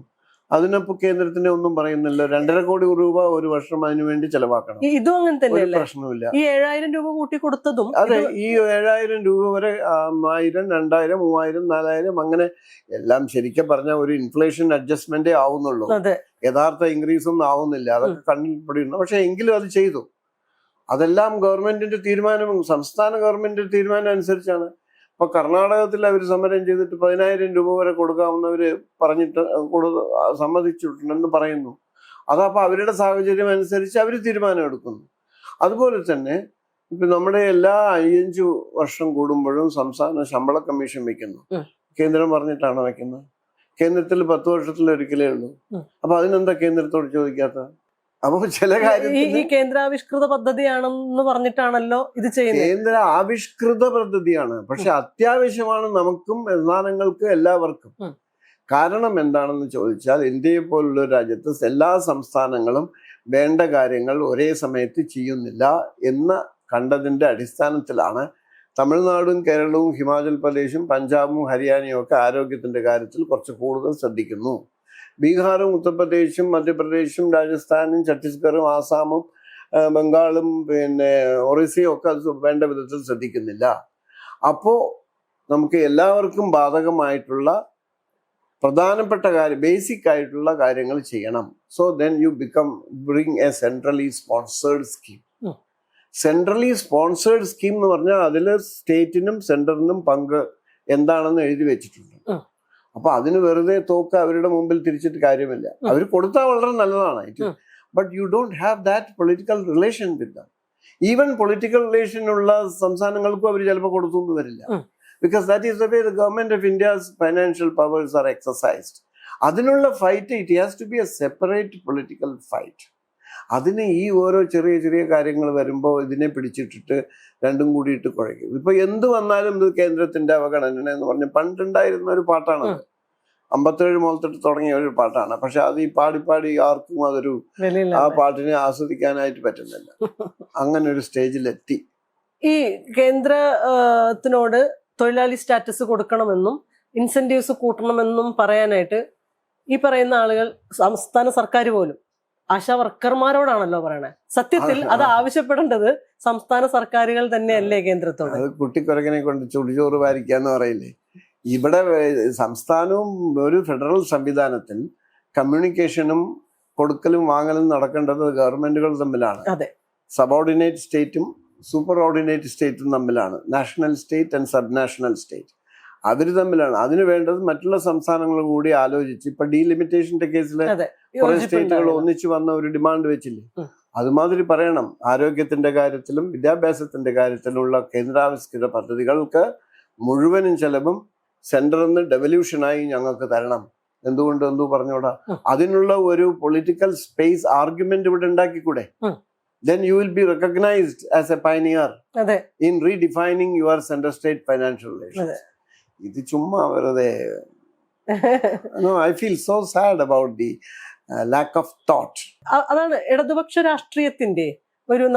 അതിനപ്പോ കേന്ദ്രത്തിനെ ഒന്നും പറയുന്നില്ല. 2.5 കോടി രൂപ ഒരു വർഷം അതിനു വേണ്ടി ചെലവാക്കണം. ഇതും അങ്ങനെ തന്നെ പ്രശ്നമില്ല. ഈ 7,000 രൂപ കൂട്ടി കൊടുത്തതും അതെ, ഈ 7,000 രൂപ വരെ 1,000, 2,000, 3,000, 4,000 അങ്ങനെ എല്ലാം ശരിക്കും പറഞ്ഞ ഒരു ഇൻഫ്ലേഷൻ അഡ്ജസ്റ്റ്മെന്റേ ആവുന്നുള്ളൂ. യഥാർത്ഥ ഇൻക്രീസ് ഒന്നും ആവുന്നില്ല. അതൊക്കെ കണ്ണിൽ പെടുന്നു. പക്ഷെ എങ്കിലും അത് ചെയ്തു. അതെല്ലാം ഗവൺമെന്റിന്റെ തീരുമാനം, സംസ്ഥാന ഗവൺമെന്റിന്റെ തീരുമാനം അനുസരിച്ചാണ്. ഇപ്പൊ കർണാടകത്തിൽ അവർ സമരം ചെയ്തിട്ട് 10,000 രൂപ വരെ കൊടുക്കാമെന്നവര് പറഞ്ഞിട്ട് സമ്മതിച്ചിട്ടുണ്ടെന്ന് പറയുന്നു. അതപ്പോൾ അവരുടെ സാഹചര്യം അനുസരിച്ച് അവർ തീരുമാനം എടുക്കുന്നു. അതുപോലെ തന്നെ ഇപ്പൊ നമ്മുടെ എല്ലാ 5 വർഷം കൂടുമ്പോഴും സംസ്ഥാന ശമ്പള കമ്മീഷൻ വെക്കുന്നു. കേന്ദ്രം പറഞ്ഞിട്ടാണ് വെക്കുന്നത്. കേന്ദ്രത്തിൽ 10 വർഷത്തിൽ ഒരിക്കലേ ഉള്ളൂ. അപ്പൊ അതിനെന്താ കേന്ദ്രത്തോട് ചോദിക്കാത്ത? അപ്പൊ ചില കാര്യം ഈ കേന്ദ്രാവിഷ്കൃത പദ്ധതിയാണെന്ന് പറഞ്ഞിട്ടാണല്ലോ ഇത് ചെയ്യുന്നത്. കേന്ദ്ര ആവിഷ്കൃത പദ്ധതിയാണ്, പക്ഷെ അത്യാവശ്യമാണ് നമുക്കും സംസ്ഥാനങ്ങൾക്കും എല്ലാവർക്കും. കാരണം എന്താണെന്ന് ചോദിച്ചാൽ, ഇന്ത്യയെ പോലുള്ള രാജ്യത്ത് എല്ലാ സംസ്ഥാനങ്ങളും വേണ്ട കാര്യങ്ങൾ ഒരേ സമയത്ത് ചെയ്യുന്നില്ല എന്ന് കണ്ടതിന്റെ അടിസ്ഥാനത്തിലാണ് തമിഴ്നാടും കേരളവും ഹിമാചൽ പ്രദേശും പഞ്ചാബും ഹരിയാനയും ഒക്കെ ആരോഗ്യത്തിന്റെ കാര്യത്തിൽ കുറച്ച് കൂടുതൽ ശ്രദ്ധിക്കുന്നു. ബീഹാറും ഉത്തർപ്രദേശും മധ്യപ്രദേശും രാജസ്ഥാനും ഛത്തീസ്ഗഡും ആസാമും ബംഗാളും പിന്നെ ഒറീസയും ഒക്കെ അത് വേണ്ട വിധത്തിൽ ശ്രദ്ധിക്കുന്നില്ല. അപ്പോൾ നമുക്ക് എല്ലാവർക്കും ബാധകമായിട്ടുള്ള പ്രധാനപ്പെട്ട കാര്യം, ബേസിക് ആയിട്ടുള്ള കാര്യങ്ങൾ ചെയ്യണം. So then you bring A centrally sponsored scheme. Centrally sponsored scheme എന്ന് പറഞ്ഞാൽ അതിൽ സ്റ്റേറ്റിനും സെൻട്രലിനും പങ്ക് എന്താണെന്ന് എഴുതി വെച്ചിട്ടുണ്ട്. അപ്പൊ അതിന് വെറുതെ തോക്ക് അവരുടെ മുമ്പിൽ തിരിച്ചിട്ട് കാര്യമില്ല. അവർ കൊടുത്താൽ വളരെ നല്ലതാണ്. But you don't have that political relation with them. Even political relation ഉള്ള സംസ്ഥാനങ്ങൾക്കും അവർ ചിലപ്പോൾ കൊടുത്തൊന്നും വരില്ല. Because that is the way the government of India's financial powers are exercised. അതിനുള്ള fight it has to be a separate political fight. അതിന് ഈ ഓരോ ചെറിയ ചെറിയ കാര്യങ്ങൾ വരുമ്പോൾ ഇതിനെ പിടിച്ചിട്ടിട്ട് രണ്ടും കൂടിയിട്ട് കുഴയ്ക്കും. ഇപ്പൊ എന്ത് വന്നാലും ഇത് കേന്ദ്രത്തിന്റെ അവഗണന എന്ന് പറഞ്ഞ് പണ്ടുണ്ടായിരുന്ന ഒരു പാട്ടാണത്. 57 മുതൽ തുടങ്ങിയ ഒരു പാട്ടാണ്. പക്ഷെ അത് ഈ പാടി ആർക്കും അതൊരു ആ പാട്ടിനെ ആസ്വദിക്കാനായിട്ട് പറ്റുന്നില്ല. അങ്ങനെ ഒരു സ്റ്റേജിലെത്തി. ഈ കേന്ദ്രത്തിനോട് തൊഴിലാളി സ്റ്റാറ്റസ് കൊടുക്കണമെന്നും ഇൻസെന്റീവ്സ് കൂട്ടണമെന്നും പറയാനായിട്ട് ഈ പറയുന്ന ആളുകൾ സംസ്ഥാന സർക്കാർ പോലും ആശാ വർക്കർമാരോടാണല്ലോ പറയണേ. സത്യത്തിൽ അത് ആവശ്യപ്പെടേണ്ടത് സംസ്ഥാന സർക്കാരുകൾ തന്നെയല്ലേ കേന്ദ്രത്തോട്? അത് കുട്ടിക്കുറകിനെ കൊണ്ട് ചുടിചോറ് വാരിക്കാന്ന് പറയില്ലേ. ഇവിടെ സംസ്ഥാനവും ഒരു ഫെഡറൽ സംവിധാനത്തിൽ കമ്മ്യൂണിക്കേഷനും കൊടുക്കലും വാങ്ങലും നടക്കേണ്ടത് ഗവൺമെന്റുകൾ തമ്മിലാണ്. സബോർഡിനേറ്റ് സ്റ്റേറ്റും സൂപ്പർ ഓർഡിനേറ്റ് സ്റ്റേറ്റും തമ്മിലാണ്. National state and subnational state അവർ തമ്മിലാണ്. അതിന് വേണ്ടത് മറ്റുള്ള സംസ്ഥാനങ്ങളും കൂടി ആലോചിച്ച്, ഇപ്പൊ ഡീലിമിറ്റേഷന്റെ കേസിൽ കുറെ സ്റ്റേറ്റുകൾ ഒന്നിച്ചു വന്ന ഒരു ഡിമാൻഡ് വെച്ചില്ലേ, അതുമാതിരി പറയണം. ആരോഗ്യത്തിന്റെ കാര്യത്തിലും വിദ്യാഭ്യാസത്തിന്റെ കാര്യത്തിലുള്ള കേന്ദ്രാവിഷ്കൃത പദ്ധതികൾക്ക് മുഴുവനും ചെലവും സെന്ററിൽ നിന്ന് ഡെവല്യൂഷനായി ഞങ്ങൾക്ക് തരണം. എന്തുകൊണ്ട് എന്തു പറഞ്ഞോടാ? അതിനുള്ള ഒരു പൊളിറ്റിക്കൽ സ്പേസ് ആർഗ്യുമെന്റ് ഇവിടെ ഉണ്ടാക്കിക്കൂടെ? Then you will be recognized as a pioneer in redefining your center state financial relations. ഇത് ചുമ്മാ വെറുതെ. No, I feel so sad about the lack of thought. അതാണ് ഇടതുപക്ഷ രാഷ്ട്രീയത്തിന്റെ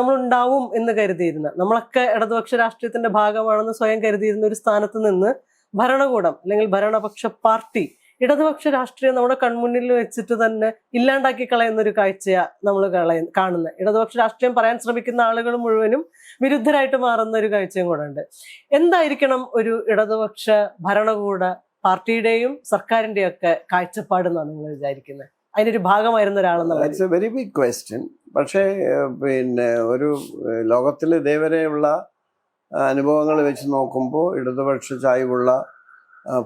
നമ്മളുണ്ടാവും എന്ന് കരുതിയിരുന്ന, നമ്മളൊക്കെ ഇടതുപക്ഷ രാഷ്ട്രീയത്തിന്റെ ഭാഗമാണെന്ന് സ്വയം കരുതിയിരുന്ന ഒരു സ്ഥാനത്ത് നിന്ന് ഭരണകൂടം അല്ലെങ്കിൽ ഭരണപക്ഷ പാർട്ടി ഇടതുപക്ഷ രാഷ്ട്രീയം നമ്മുടെ കൺമുന്നിൽ വെച്ചിട്ട് തന്നെ ഇല്ലാണ്ടാക്കി കളയുന്ന ഒരു കാഴ്ചയാ നമ്മൾ കാണുന്നത്. ഇടതുപക്ഷ രാഷ്ട്രീയം പറയാൻ ശ്രമിക്കുന്ന ആളുകൾ മുഴുവനും വിരുദ്ധരായിട്ട് മാറുന്ന ഒരു കാഴ്ചയും കൂടെ ഉണ്ട്. എന്തായിരിക്കണം ഒരു ഇടതുപക്ഷ ഭരണകൂട പാർട്ടിയുടെയും സർക്കാരിന്റെയും ഒക്കെ കാഴ്ചപ്പാടെന്നാണ് നിങ്ങൾ വിചാരിക്കുന്നത്? അതിനൊരു ഭാഗമായിരുന്ന ഒരാളെന്നുള്ള it's a very big question. പക്ഷേ പിന്നെ ഒരു ലോകത്തിൽ ഇതേവരെയുള്ള അനുഭവങ്ങൾ വെച്ച് നോക്കുമ്പോൾ ഇടതുപക്ഷ ചായ്വുള്ള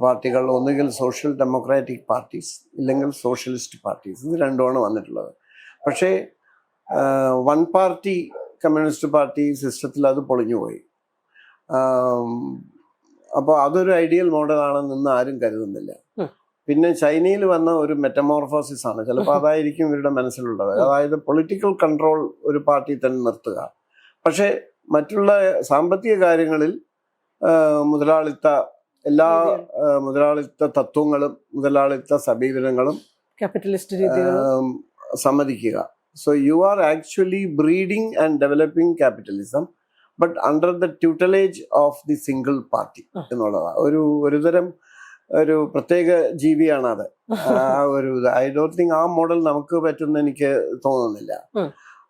പാർട്ടികൾ ഒന്നുകിൽ സോഷ്യൽ ഡെമോക്രാറ്റിക് പാർട്ടീസ് ഇല്ലെങ്കിൽ സോഷ്യലിസ്റ്റ് പാർട്ടീസ്, ഇത് രണ്ടുമാണ് വന്നിട്ടുള്ളത്. പക്ഷേ വൺ പാർട്ടി കമ്മ്യൂണിസ്റ്റ് പാർട്ടി സിസ്റ്റത്തിൽ അത് പൊളിഞ്ഞുപോയി. അപ്പോൾ അതൊരു ഐഡിയൽ മോഡലാണെന്ന് ആരും കരുതുന്നില്ല. പിന്നെ ചൈനയിൽ വന്ന ഒരു മെറ്റമോർഫോസിസ് ആണ്, ചിലപ്പോൾ അതായിരിക്കും ഇവരുടെ മനസ്സിലുള്ളത്. അതായത് പൊളിറ്റിക്കൽ കൺട്രോൾ ഒരു പാർട്ടി തന്നെ നിർത്തുക, പക്ഷേ മറ്റുള്ള സാമ്പത്തിക കാര്യങ്ങളിൽ എല്ലാ മുതലാളിത്ത തത്വങ്ങളും മുതലാളിത്ത സമീപനങ്ങളും ക്യാപിറ്റലിസ്റ്റ് രീതികളും സമ്മതിക്കുക. So you are actually breeding and developing capitalism but under the tutelage of the single party എന്നുള്ളതാണ്. ഒരുതരം ഒരു പ്രത്യേക ജീവിയാണ് അത്. ഐ ഡോണ്ട് തിങ്ക് ആ മോഡൽ നമുക്ക് പറ്റുമെന്ന് എനിക്ക് തോന്നുന്നില്ല.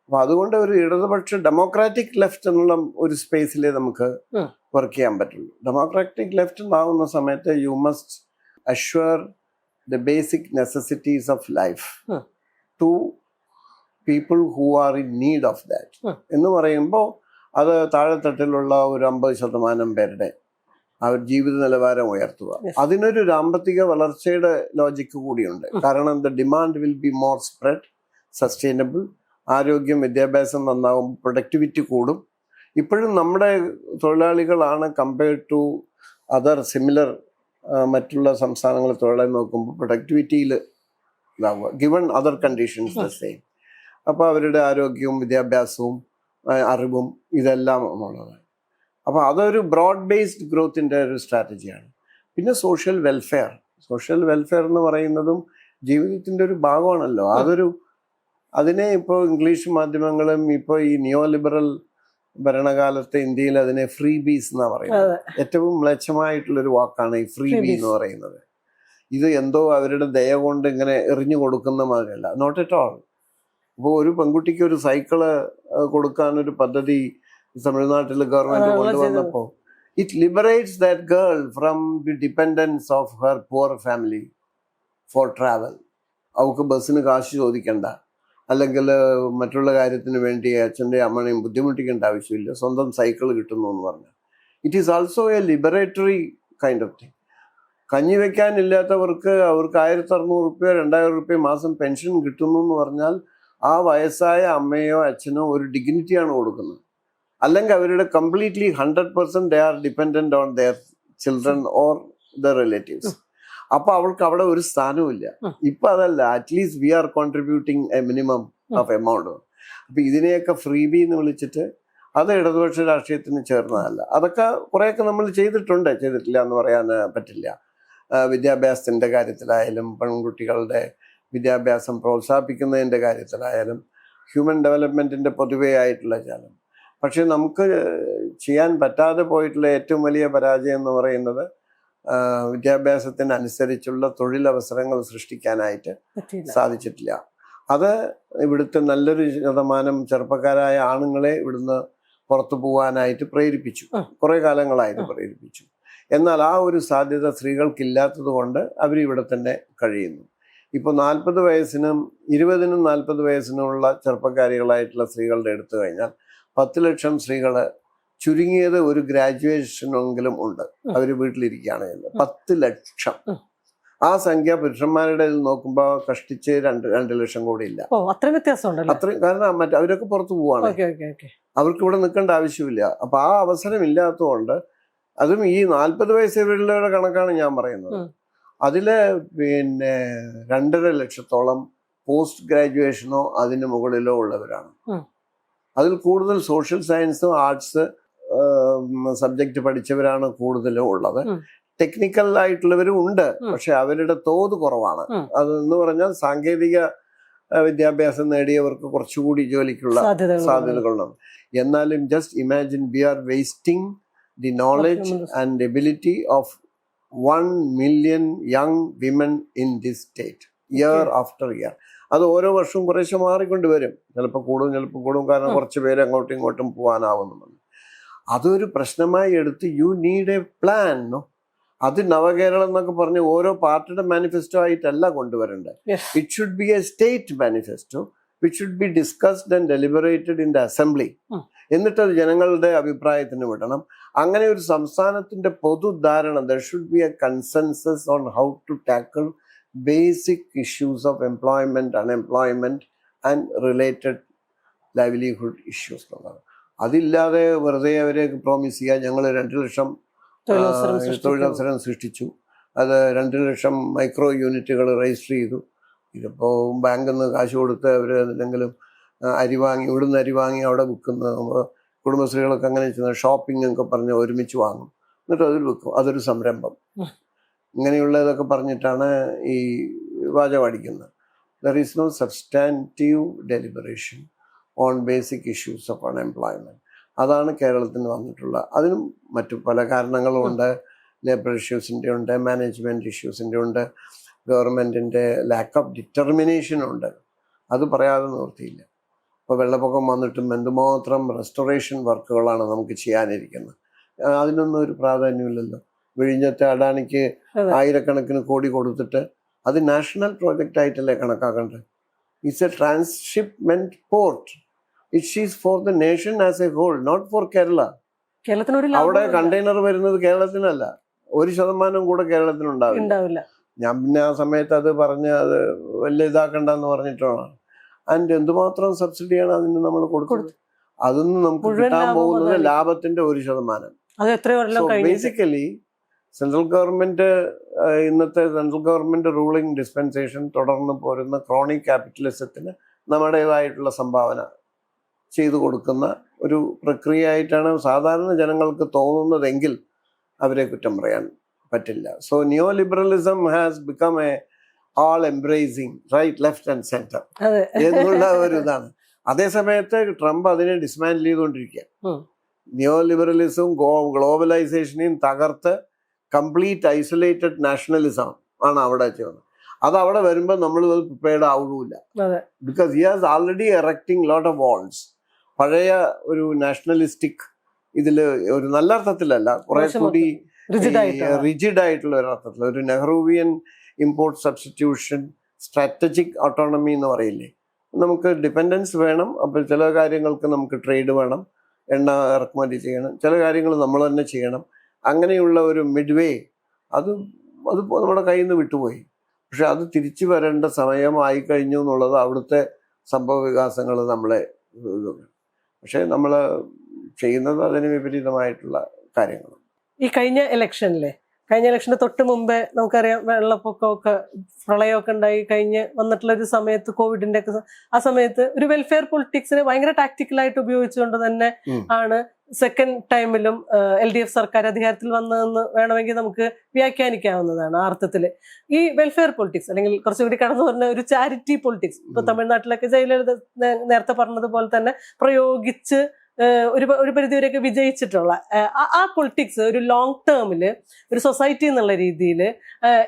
അപ്പൊ അതുകൊണ്ട് ഒരു ഇടതുപക്ഷ ഡെമോക്രാറ്റിക് ലെഫ്റ്റ് എന്നുള്ള ഒരു സ്പേസിലേ നമുക്ക് വർക്ക് ചെയ്യാൻ പറ്റുള്ളൂ. ഡെമോക്രാറ്റിക് ലെഫ്റ്റ് ഉണ്ടാകുന്ന സമയത്ത് you must assure the basic necessities of life to people who are in need of that എന്ന് പറയുമ്പോൾ അത് താഴെത്തട്ടിലുള്ള ഒരു 50% പേരുടെ അവർ ജീവിത നിലവാരം ഉയർത്തുക. അതിനൊരു സാമ്പത്തിക വളർച്ചയുടെ ലോജിക്ക് കൂടിയുണ്ട്. കാരണം the demand will be more spread, sustainable, ആരോഗ്യം വിദ്യാഭ്യാസം നന്നാവും, പ്രൊഡക്ടിവിറ്റി കൂടും. ഇപ്പോഴും നമ്മുടെ തൊഴിലാളികളാണ് കമ്പയർഡ് ടു അതർ സിമിലർ മറ്റുള്ള സംസ്ഥാനങ്ങളെ തൊഴിലാളി നോക്കുമ്പോൾ പ്രൊഡക്ടിവിറ്റിയിൽ ഇതാവുക, given other conditions the same. അപ്പോൾ അവരുടെ ആരോഗ്യവും വിദ്യാഭ്യാസവും അറിവും ഇതെല്ലാം ഉള്ളത്. അപ്പോൾ അതൊരു ബ്രോഡ് ബേസ്ഡ് ഗ്രോത്തിൻ്റെ ഒരു സ്ട്രാറ്റജിയാണ്. പിന്നെ സോഷ്യൽ വെൽഫെയർ എന്ന് പറയുന്നതും ജീവിതത്തിൻ്റെ ഒരു ഭാഗമാണല്ലോ. അതിനെ ഇപ്പോൾ ഇംഗ്ലീഷ് മാധ്യമങ്ങളും ഇപ്പോൾ ഈ നിയോ ലിബറൽ ഭരണകാലത്തെ ഇന്ത്യയിൽ അതിനെ ഫ്രീ ബീസ് എന്നാണ് പറയുന്നത്. ഏറ്റവും മ്ലേച്ഛമായിട്ടുള്ളൊരു വാക്കാണ് ഈ ഫ്രീ ബീ എന്ന് പറയുന്നത്. ഇത് എന്തോ അവരുടെ ദയ കൊണ്ട് ഇങ്ങനെ എറിഞ്ഞു കൊടുക്കുന്ന മാതിരിയല്ല, നോട്ട് അറ്റ് ഓൾ. ഇപ്പോൾ ഒരു പെൺകുട്ടിക്ക് ഒരു സൈക്കിള് കൊടുക്കാനൊരു പദ്ധതി തമിഴ്നാട്ടിൽ ഗവൺമെന്റ് കൊണ്ടുവന്നപ്പോൾ it liberates that girl from the dependence of her poor family for travel. അവൾക്ക് ബസ്സിന് കാശ് ചോദിക്കണ്ട, അല്ലെങ്കിൽ മറ്റുള്ള കാര്യത്തിന് വേണ്ടി അച്ഛൻ്റെയും അമ്മനെയും ബുദ്ധിമുട്ടിക്കേണ്ട ആവശ്യമില്ല, സ്വന്തം സൈക്കിൾ കിട്ടുന്നു എന്ന് പറഞ്ഞാൽ it is also a liberatory kind of thing. കഞ്ഞി വെക്കാനില്ലാത്തവർക്ക് അവർക്ക് 1600 രൂപയോ 2000 രൂപയോ മാസം പെൻഷൻ കിട്ടുന്നു എന്ന് പറഞ്ഞാൽ ആ വയസ്സായ അമ്മയോ അച്ഛനോ ഒരു ഡിഗ്നിറ്റിയാണ് കൊടുക്കുന്നത്. അല്ലെങ്കിൽ അവരുടെ completely 100% they are dependent on their children or the relatives. അപ്പൊ അവൾക്ക് അവിടെ ഒരു സ്ഥാനവും ഇല്ല. ഇപ്പൊ അതല്ല, at least we are contributing a minimum of amount. അപ്പൊ ഇതിനെയൊക്കെ ഫ്രീ ബി എന്ന് വിളിച്ചിട്ട് അത് ഇടതുപക്ഷ രാഷ്ട്രീയത്തിന് ചേർന്നതല്ല. അതൊക്കെ കുറെയൊക്കെ നമ്മൾ ചെയ്തിട്ടില്ല എന്ന് പറയാൻ പറ്റില്ല. വിദ്യാഭ്യാസത്തിന്റെ കാര്യത്തിലായാലും പെൺകുട്ടികളുടെ വിദ്യാഭ്യാസം പ്രോത്സാഹിപ്പിക്കുന്നതിന്റെ കാര്യത്തിലായാലും ഹ്യൂമൻ ഡെവലപ്മെന്റിന്റെ പൊതുവേ ആയിട്ടുള്ള ചാലം. പക്ഷെ നമുക്ക് ചെയ്യാൻ പറ്റാതെ പോയിട്ടുള്ള ഏറ്റവും വലിയ പരാജയം എന്ന് പറയുന്നത് വിദ്യാഭ്യാസത്തിനനുസരിച്ചുള്ള തൊഴിലവസരങ്ങൾ സൃഷ്ടിക്കാനായിട്ട് സാധിച്ചിട്ടില്ല. അത് ഇവിടുത്തെ നല്ലൊരു ശതമാനം ചെറുപ്പക്കാരായ ആണുങ്ങളെ ഇവിടുന്ന് പുറത്തു പോകാനായിട്ട് പ്രേരിപ്പിച്ചു, കുറെ കാലങ്ങളായിട്ട് പ്രേരിപ്പിച്ചു. എന്നാൽ ആ ഒരു സാധ്യത സ്ത്രീകൾക്കില്ലാത്തത് കൊണ്ട് അവരിവിടെ തന്നെ കഴിയുന്നു. ഇപ്പോൾ 40 വയസ്സിനും 20നും 40 വയസ്സിനുമുള്ള ചെറുപ്പക്കാരികളായിട്ടുള്ള സ്ത്രീകളുടെ എടുത്തു കഴിഞ്ഞാൽ 10 ലക്ഷം സ്ത്രീകൾ ചുരുങ്ങിയത് ഒരു ഗ്രാജുവേഷനെങ്കിലും ഉണ്ട്, അവർ വീട്ടിലിരിക്കുകയാണ് ചെയ്യുന്നത്. 10 ലക്ഷം. ആ സംഖ്യ പുരുഷന്മാരുടെ നോക്കുമ്പോൾ കഷ്ടിച്ച് 2 ലക്ഷം കൂടി ഇല്ല. അത്രയും. കാരണം അവരൊക്കെ പുറത്തു പോവാണ്, അവർക്ക് ഇവിടെ നിൽക്കേണ്ട ആവശ്യമില്ല. അപ്പൊ ആ അവസരം ഇല്ലാത്തതുകൊണ്ട് അതും ഈ 40 വയസ്സുള്ളവരുടെ കണക്കാണ് ഞാൻ പറയുന്നത്. അതില് പിന്നെ 2.5 ലക്ഷത്തോളം പോസ്റ്റ് ഗ്രാജുവേഷനോ അതിന് മുകളിലോ ഉള്ളവരാണ്. അതിൽ കൂടുതൽ സോഷ്യൽ സയൻസും ആർട്സ് സബ്ജക്റ്റ് പഠിച്ചവരാണ് കൂടുതലും ഉള്ളത്. ടെക്നിക്കൽ ആയിട്ടുള്ളവരും ഉണ്ട്, പക്ഷെ അവരുടെ തോത് കുറവാണ്. അതെന്ന് പറഞ്ഞാൽ സാങ്കേതിക വിദ്യാഭ്യാസം നേടിയവർക്ക് കുറച്ചുകൂടി ജോലിക്കുള്ള സാധ്യതകളുണ്ട്. എന്നാലും just imagine we are wasting the knowledge and ability of 1 million young women in this state year after year. അത് ഓരോ വർഷവും കുറേശ്ശെ മാറിക്കൊണ്ട് വരും. ചിലപ്പോൾ കൂടും, കാരണം കുറച്ച് പേര് അങ്ങോട്ടും ഇങ്ങോട്ടും പോകാനാവുന്നുണ്ട്. അതൊരു പ്രശ്നമായി എടുത്ത് യു നീഡ് എ പ്ലാൻ. അത് നവകേരളം എന്നൊക്കെ പറഞ്ഞ് ഓരോ പാർട്ടിയുടെ മാനിഫെസ്റ്റോ ആയിട്ടല്ല കൊണ്ടുവരേണ്ടത്. It should be a state manifesto which should be discussed and deliberated in the assembly. എന്നിട്ട് അത് ജനങ്ങളുടെ അഭിപ്രായത്തിന് വിടണം. അങ്ങനെ ഒരു സംസ്ഥാനത്തിന്റെ പൊതുധാരണ, there should be a consensus on how to tackle basic issues of employment, unemployment and related livelihood issues എന്നുള്ളത്. അതില്ലാതെ വെറുതെ അവരെ പ്രോമിസ് ചെയ്യുക, ഞങ്ങൾ 2 ലക്ഷം തൊഴിലവസരം സൃഷ്ടിച്ചു, അത് 2 ലക്ഷം മൈക്രോ യൂണിറ്റുകൾ രജിസ്റ്റർ ചെയ്തു. ഇതിപ്പോൾ ബാങ്കിൽ നിന്ന് കാശ് കൊടുത്ത് അവർ എന്തെങ്കിലും അരി വാങ്ങി, ഇവിടുന്ന് അരി വാങ്ങി അവിടെ വിൽക്കുന്നത്. കുടുംബശ്രീകളൊക്കെ അങ്ങനെ ചെയ്യുന്നത്, ഷോപ്പിംഗ് ഒക്കെ പറഞ്ഞ് ഒരുമിച്ച് വാങ്ങും, എന്നിട്ട് അതിൽ വിൽക്കും. അതൊരു സംരംഭം. ഇങ്ങനെയുള്ളതൊക്കെ പറഞ്ഞിട്ടാണ് ഈ വാചകം അടിക്കുന്നത്. There is no substantive deliberation on basic issues of unemployment. അതാണ് കേരളത്തിന് വന്നിട്ടുള്ള. അതിനും മറ്റു പല കാരണങ്ങളും ഉണ്ട്. ലേബർ ഇഷ്യൂസിൻ്റെ ഉണ്ട്, മാനേജ്മെൻറ്റ് ഇഷ്യൂസിൻ്റെ ഉണ്ട്, ഗവൺമെൻറ്റിൻ്റെ ലാക്ക് ഓഫ് ഡിറ്റർമിനേഷൻ ഉണ്ട്. അത് പറയാതെ നിവൃത്തിയില്ല. ഇപ്പോൾ വെള്ളപ്പൊക്കം വന്നിട്ടും എന്തുമാത്രം റെസ്റ്റോറേഷൻ വർക്കുകളാണ് നമുക്ക് ചെയ്യാനിരിക്കുന്നത്. അതിനൊന്നും ഒരു പ്രാധാന്യമില്ലല്ലോ. വിഴിഞ്ഞത്തെ അഡാനിക്ക് 1000 കോടി കൊടുത്തിട്ട് അത് നാഷണൽ പ്രോജക്റ്റ് ആയിട്ടല്ലേ കണക്കാക്കേണ്ടത്. It's a transshipment port. It is for the nation as a whole, not for Kerala. അവിടെ കണ്ടെയ്നർ വരുന്നത് കേരളത്തിനല്ല, 1% കൂടെ കേരളത്തിനുണ്ടാവില്ല. ഞാൻ പിന്നെ ആ സമയത്ത് അത് പറഞ്ഞ് അത് വലിയ ഇതാക്കണ്ടെന്ന് പറഞ്ഞിട്ടാണ്. ആൻഡ് എന്തുമാത്രം സബ്സിഡിയാണ് അതിന് നമ്മൾ കൊടുക്കുന്നത്. അതൊന്നും നമുക്ക് കിട്ടാൻ പോകുന്നത് ലാഭത്തിന്റെ 1%. ബേസിക്കലി സെൻട്രൽ ഗവൺമെന്റ്, ഇന്നത്തെ സെൻട്രൽ ഗവൺമെന്റ് റൂളിംഗ് ഡിസ്പെൻസേഷൻ തുടർന്ന് പോരുന്ന ക്രോണിക് ക്യാപിറ്റലിസത്തിന് നമ്മുടേതായിട്ടുള്ള സംഭാവന ചെയ്തു കൊടുക്കുന്ന ഒരു പ്രക്രിയ ആയിട്ടാണ് സാധാരണ ജനങ്ങൾക്ക് തോന്നുന്നതെങ്കിൽ അവരെ കുറ്റം പറയാൻ പറ്റില്ല. So neoliberalism has become a all embracing right, left and centre എന്നുള്ള ഒരു ഇതാണ്. അതേസമയത്ത് ട്രംപ് അതിനെ ഡിസ്മാൻഡിൽ ചെയ്തുകൊണ്ടിരിക്കുക. നിയോ ലിബറലിസവും ഗ്ലോബലൈസേഷനെയും തകർത്ത് കംപ്ലീറ്റ് ഐസൊലേറ്റഡ് നാഷണലിസം ആണ് അവിടെ ചെയ്യുന്നത്. അത് അവിടെ വരുമ്പോൾ നമ്മൾ പ്രിപ്പയർഡ് ആവുകയില്ല. Because he has already erecting lot of walls. പഴയ ഒരു നാഷണലിസ്റ്റിക് ഇതിൽ ഒരു നല്ല അർത്ഥത്തിലല്ല, കുറെ കൂടി റിജിഡ് ആയിട്ടുള്ള ഒരു അർത്ഥത്തിൽ, ഒരു Nehruvian import substitution, strategic autonomy എന്ന് പറയില്ലേ. നമുക്ക് ഡിപ്പെൻഡൻസ് വേണം. അപ്പോൾ ചില കാര്യങ്ങൾക്ക് നമുക്ക് ട്രേഡ് വേണം, എണ്ണ ഇറക്കുമതി ചെയ്യണം, ചില കാര്യങ്ങൾ നമ്മൾ തന്നെ ചെയ്യണം. അങ്ങനെയുള്ള ഒരു മിഡ്വേ അത് നമ്മുടെ കയ്യിൽ നിന്ന് വിട്ടുപോയി. പക്ഷെ അത് തിരിച്ചു വരേണ്ട സമയമായി കഴിഞ്ഞു എന്നുള്ളത് അവിടുത്തെ സംഭവ വികാസങ്ങൾ നമ്മളെ. പക്ഷെ നമ്മൾ ചെയ്യുന്നത് അതിന് വിപരീതമായിട്ടുള്ള കാര്യങ്ങൾ. ഈ കഴിഞ്ഞ ഇലക്ഷന് തൊട്ട് മുമ്പേ നമുക്കറിയാം, വെള്ളപ്പൊക്കമൊക്കെ പ്രളയമൊക്കെ ഉണ്ടായി കഴിഞ്ഞ് വന്നിട്ടുള്ള ഒരു സമയത്ത്, കോവിഡിന്റെ ഒക്കെ ആ സമയത്ത് ഒരു വെൽഫെയർ പൊളിറ്റിക്സിനെ ഭയങ്കര ടാക്ടിക്കലായിട്ട് ഉപയോഗിച്ചുകൊണ്ട് തന്നെ ആണ് സെക്കൻഡ് ടൈമിലും LDF സർക്കാർ അധികാരത്തിൽ വന്നതെന്ന് വേണമെങ്കിൽ നമുക്ക് വ്യാഖ്യാനിക്കാവുന്നതാണ്. ആ അർത്ഥത്തില് ഈ വെൽഫെയർ പൊളിറ്റിക്സ്, അല്ലെങ്കിൽ കുറച്ചുകൂടി കടന്നു പറഞ്ഞ ഒരു ചാരിറ്റി പൊളിറ്റിക്സ്, ഇപ്പൊ തമിഴ്നാട്ടിലൊക്കെ ജയലളിത നേരത്തെ പറഞ്ഞതുപോലെ തന്നെ പ്രയോഗിച്ച് ഒരു പരിധിവരെയൊക്കെ വിജയിച്ചിട്ടുള്ള ആ പൊളിറ്റിക്സ് ഒരു ലോങ് ടേമില് ഒരു സൊസൈറ്റി എന്നുള്ള രീതിയിൽ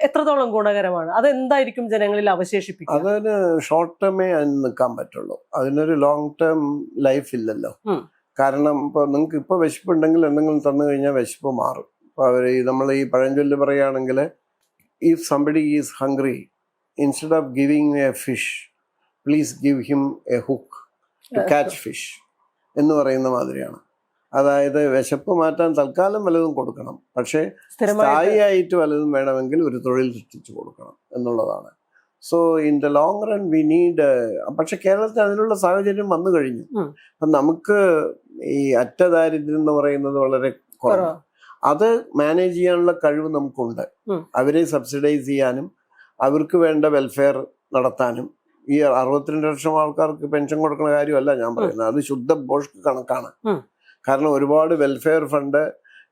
എത്രത്തോളം ഗുണകരമാണ്? അതെന്തായിരിക്കും ജനങ്ങളിൽ അവശേഷിപ്പിക്കുക? അതൊരു ഷോർട്ട് ടേമേ അതിന് നിൽക്കാൻ പറ്റുള്ളൂ. അതിനൊരു ലോങ് ടേം ലൈഫ് ഇല്ലല്ലോ. കാരണം ഇപ്പോൾ നിങ്ങൾക്ക് ഇപ്പോൾ വിശപ്പുണ്ടെങ്കിൽ എന്തെങ്കിലും തന്നു കഴിഞ്ഞാൽ വിശപ്പ് മാറും. ഇപ്പോൾ നമ്മൾ ഈ പഴഞ്ചൊല്ല് പറയുകയാണെങ്കിൽ, if somebody is hungry, instead of giving a fish, please give him a hook to catch fish എന്ന് പറയുന്ന മാതിരിയാണ്. അതായത് വിശപ്പ് മാറ്റാൻ തൽക്കാലം വല്ലതും കൊടുക്കണം, പക്ഷേ സ്ഥായിയായിട്ട് വല്ലതും വേണമെങ്കിൽ ഒരു തൊഴിൽ സൃഷ്ടിച്ചു കൊടുക്കണം എന്നുള്ളതാണ്. So in the long run we need. പക്ഷെ കേരളത്തിൽ അതിനുള്ള സാഹചര്യം വന്നു കഴിഞ്ഞു. അപ്പം നമുക്ക് ഈ അറ്റദാരിദ്ര്യം എന്ന് പറയുന്നത് വളരെ കുറവാണ്. അത് മാനേജ് ചെയ്യാനുള്ള കഴിവ് നമുക്കുണ്ട്. അവരെ സബ്സിഡൈസ് ചെയ്യാനും അവർക്ക് വേണ്ട വെൽഫെയർ നടത്താനും. ഈ 62 ലക്ഷം ആൾക്കാർക്ക് പെൻഷൻ കൊടുക്കുന്ന കാര്യമല്ല ഞാൻ പറയുന്നത്, അത് ശുദ്ധ ബോഷ്ക്ക് കണക്കാണ്. കാരണം ഒരുപാട് വെൽഫെയർ ഫണ്ട്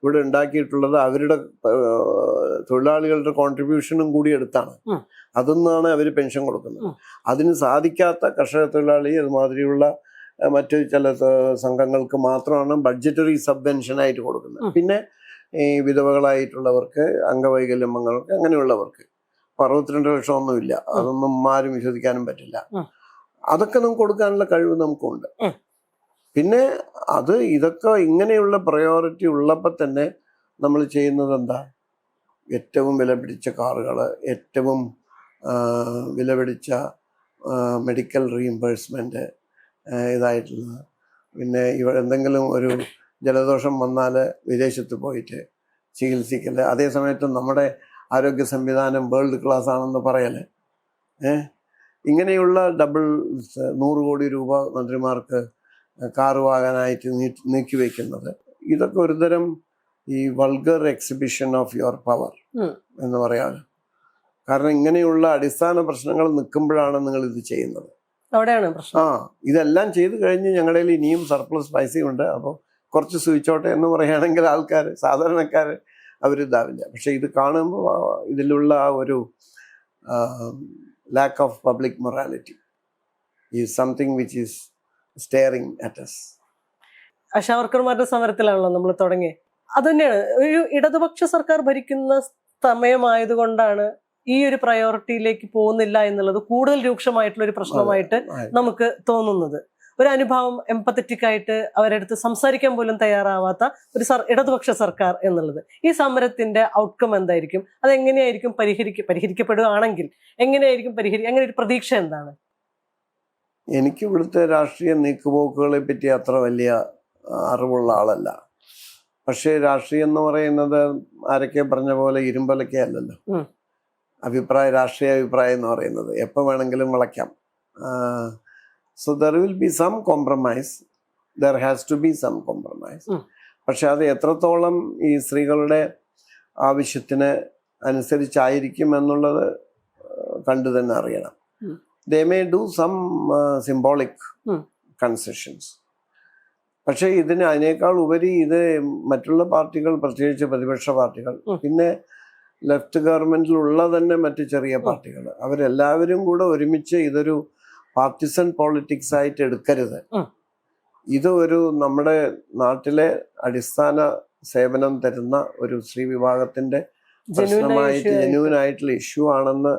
ഇവിടെ ഉണ്ടാക്കിയിട്ടുള്ളത് അവരുടെ തൊഴിലാളികളുടെ കോൺട്രിബ്യൂഷനും കൂടി എടുത്താണ്. അതൊന്നാണ് അവർ പെൻഷൻ കൊടുക്കുന്നത്. അതിന് സാധിക്കാത്ത കർഷക തൊഴിലാളി അതുമാതിരിയുള്ള മറ്റ് ചില സംഘങ്ങൾക്ക് മാത്രമാണ് ബഡ്ജറ്ററി സബ്വെൻഷനായിട്ട് കൊടുക്കുന്നത്. പിന്നെ ഈ വിധവകളായിട്ടുള്ളവർക്ക്, അംഗവൈകല്യങ്ങൾക്ക്, അങ്ങനെയുള്ളവർക്ക് 62 ലക്ഷം ഒന്നുമില്ല, അതൊന്നും ആരും വിശ്വസിക്കാനും പറ്റില്ല. അതൊക്കെ നമുക്ക് കൊടുക്കാനുള്ള കഴിവ് നമുക്കുണ്ട്. പിന്നെ ഇതൊക്കെ ഇങ്ങനെയുള്ള പ്രയോറിറ്റി ഉള്ളപ്പോൾ തന്നെ നമ്മൾ ചെയ്യുന്നത് എന്താ? ഏറ്റവും വില പിടിച്ച കാറുകൾ, ഏറ്റവും വില പിടിച്ച മെഡിക്കൽ റീഇംബേഴ്സ്മെൻറ്റ് ഇതായിട്ടുള്ളത്. പിന്നെ ഇവിടെ എന്തെങ്കിലും ഒരു ജലദോഷം വന്നാൽ വിദേശത്ത് പോയിട്ട് ചികിത്സിക്കൽ. അതേ സമയത്ത് നമ്മുടെ ആരോഗ്യ സംവിധാനം വേൾഡ് ക്ലാസ് ആണെന്ന് പറയൽ. ഇങ്ങനെയുള്ള 100 കോടി രൂപ മന്ത്രിമാർക്ക് കാറ് വാങ്ങാനായിട്ട് നീക്കിവെക്കുന്നത്, ഇതൊക്കെ ഒരുതരം ഈ vulgar exhibition of your power എന്ന് പറയാറ്. കാരണം ഇങ്ങനെയുള്ള അടിസ്ഥാന പ്രശ്നങ്ങൾ നിൽക്കുമ്പോഴാണ് നിങ്ങൾ ഇത് ചെയ്യുന്നത്. അവിടെയാണ് പ്രശ്നം. ഇതെല്ലാം ചെയ്തു കഴിഞ്ഞ് ഞങ്ങളുടെ കയ്യിൽ ഇനിയും സർപ്ലസ് പൈസയുണ്ട്, അപ്പോൾ കുറച്ച് സൂചിച്ചോട്ടെ എന്ന് പറയുകയാണെങ്കിൽ ആൾക്കാർ, സാധാരണക്കാർ അവരിതാവില്ല. പക്ഷെ ഇത് കാണുമ്പോൾ ഇതിലുള്ള ആ ഒരു lack of public morality is something which is staring at us. ആശാവർക്കർമാരുടെ സമരത്തിലാണല്ലോ നമ്മൾ തുടങ്ങിയത്. അതുതന്നെയാണ്, ഒരു ഇടതുപക്ഷ സർക്കാർ ഭരിക്കുന്ന സമയമായതുകൊണ്ടാണ് ഈ ഒരു പ്രയോറിറ്റിയിലേക്ക് പോകുന്നില്ല എന്നുള്ളത് കൂടുതൽ രൂക്ഷമായിട്ടുള്ള ഒരു പ്രശ്നമായിട്ട് നമുക്ക് തോന്നുന്നത്. ഒരു അനുഭവം എംപത്തറ്റിക് ആയിട്ട് അവരടുത്ത് സംസാരിക്കാൻ പോലും തയ്യാറാവാത്ത ഒരു ഇടതുപക്ഷ സർക്കാർ എന്നുള്ളത്. ഈ സമരത്തിന്റെ ഔട്ട്കം എന്തായിരിക്കും? അതെങ്ങനെയായിരിക്കും പരിഹരിക്കപ്പെടുകയാണെങ്കിൽ എങ്ങനെയായിരിക്കും അങ്ങനെ ഒരു പ്രതീക്ഷ എന്താണ്? എനിക്ക് ഇവിടുത്തെ രാഷ്ട്രീയ നീക്കുപോക്കുകളെ പറ്റി അത്ര വലിയ അറിവുള്ള ആളല്ല. പക്ഷേ രാഷ്ട്രീയം എന്ന് പറയുന്നത് ആരൊക്കെ പറഞ്ഞ പോലെ ഇരുമ്പലൊക്കെ അല്ലല്ലോ. രാഷ്ട്രീയ അഭിപ്രായം എന്ന് പറയുന്നത് എപ്പോൾ വേണമെങ്കിലും വളയ്ക്കാം. So there will be some compromise. There has to be some compromise. പക്ഷെ അത് എത്രത്തോളം ഈ സ്ത്രീകളുടെ ആവശ്യത്തിന് അനുസരിച്ചായിരിക്കും എന്നുള്ളത് കണ്ടു തന്നെ അറിയണം. They may do some symbolic concessions. പക്ഷെ അതിനേക്കാൾ ഉപരി ഇത് മറ്റുള്ള പാർട്ടികൾ, പ്രത്യേകിച്ച് പ്രതിപക്ഷ പാർട്ടികൾ, പിന്നെ ലെഫ്റ്റ് ഗവൺമെന്റിലുള്ള തന്നെ മറ്റു ചെറിയ പാർട്ടികൾ, അവരെല്ലാവരും കൂടെ ഒരുമിച്ച് ഇതൊരു പാർട്ടിസൺ പോളിറ്റിക്സ് ആയിട്ട് എടുക്കരുത്. ഇത് നമ്മുടെ നാട്ടിലെ അടിസ്ഥാന സേവനം തരുന്ന ഒരു സ്ത്രീ വിഭാഗത്തിന്റെ പ്രശ്നമായിട്ട്, ജെന്യൂനായിട്ടുള്ള ഇഷ്യൂ ആണെന്ന്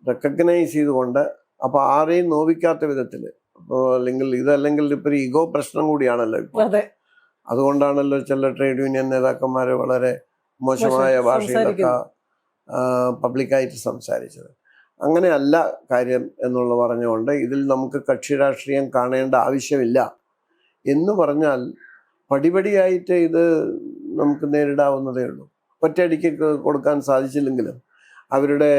റെക്കഗ്നൈസ് ചെയ്തുകൊണ്ട്, അപ്പൊ ആരെയും നോവിക്കാത്ത വിധത്തില്, അല്ലെങ്കിൽ ഇപ്പൊ ഒരു ഈഗോ പ്രശ്നം കൂടിയാണല്ലോ ഇപ്പൊ. അതുകൊണ്ടാണല്ലോ ചില ട്രേഡ് യൂണിയൻ നേതാക്കന്മാര് വളരെ മോശമായ ഭാഷയിലൊക്കെ പബ്ലിക്കായിട്ട് സംസാരിച്ചത്. അങ്ങനെയല്ല കാര്യം എന്നുള്ള പറഞ്ഞുകൊണ്ട് ഇതിൽ നമുക്ക് കക്ഷി രാഷ്ട്രീയം കാണേണ്ട ആവശ്യമില്ല എന്ന് പറഞ്ഞാൽ പടിപടിയായിട്ട് ഇത് നമുക്ക് നേരിടാവുന്നതേ ഉള്ളൂ. ഒറ്റയടിക്ക് കൊടുക്കാൻ സാധിച്ചില്ലെങ്കിലും അവരുടെ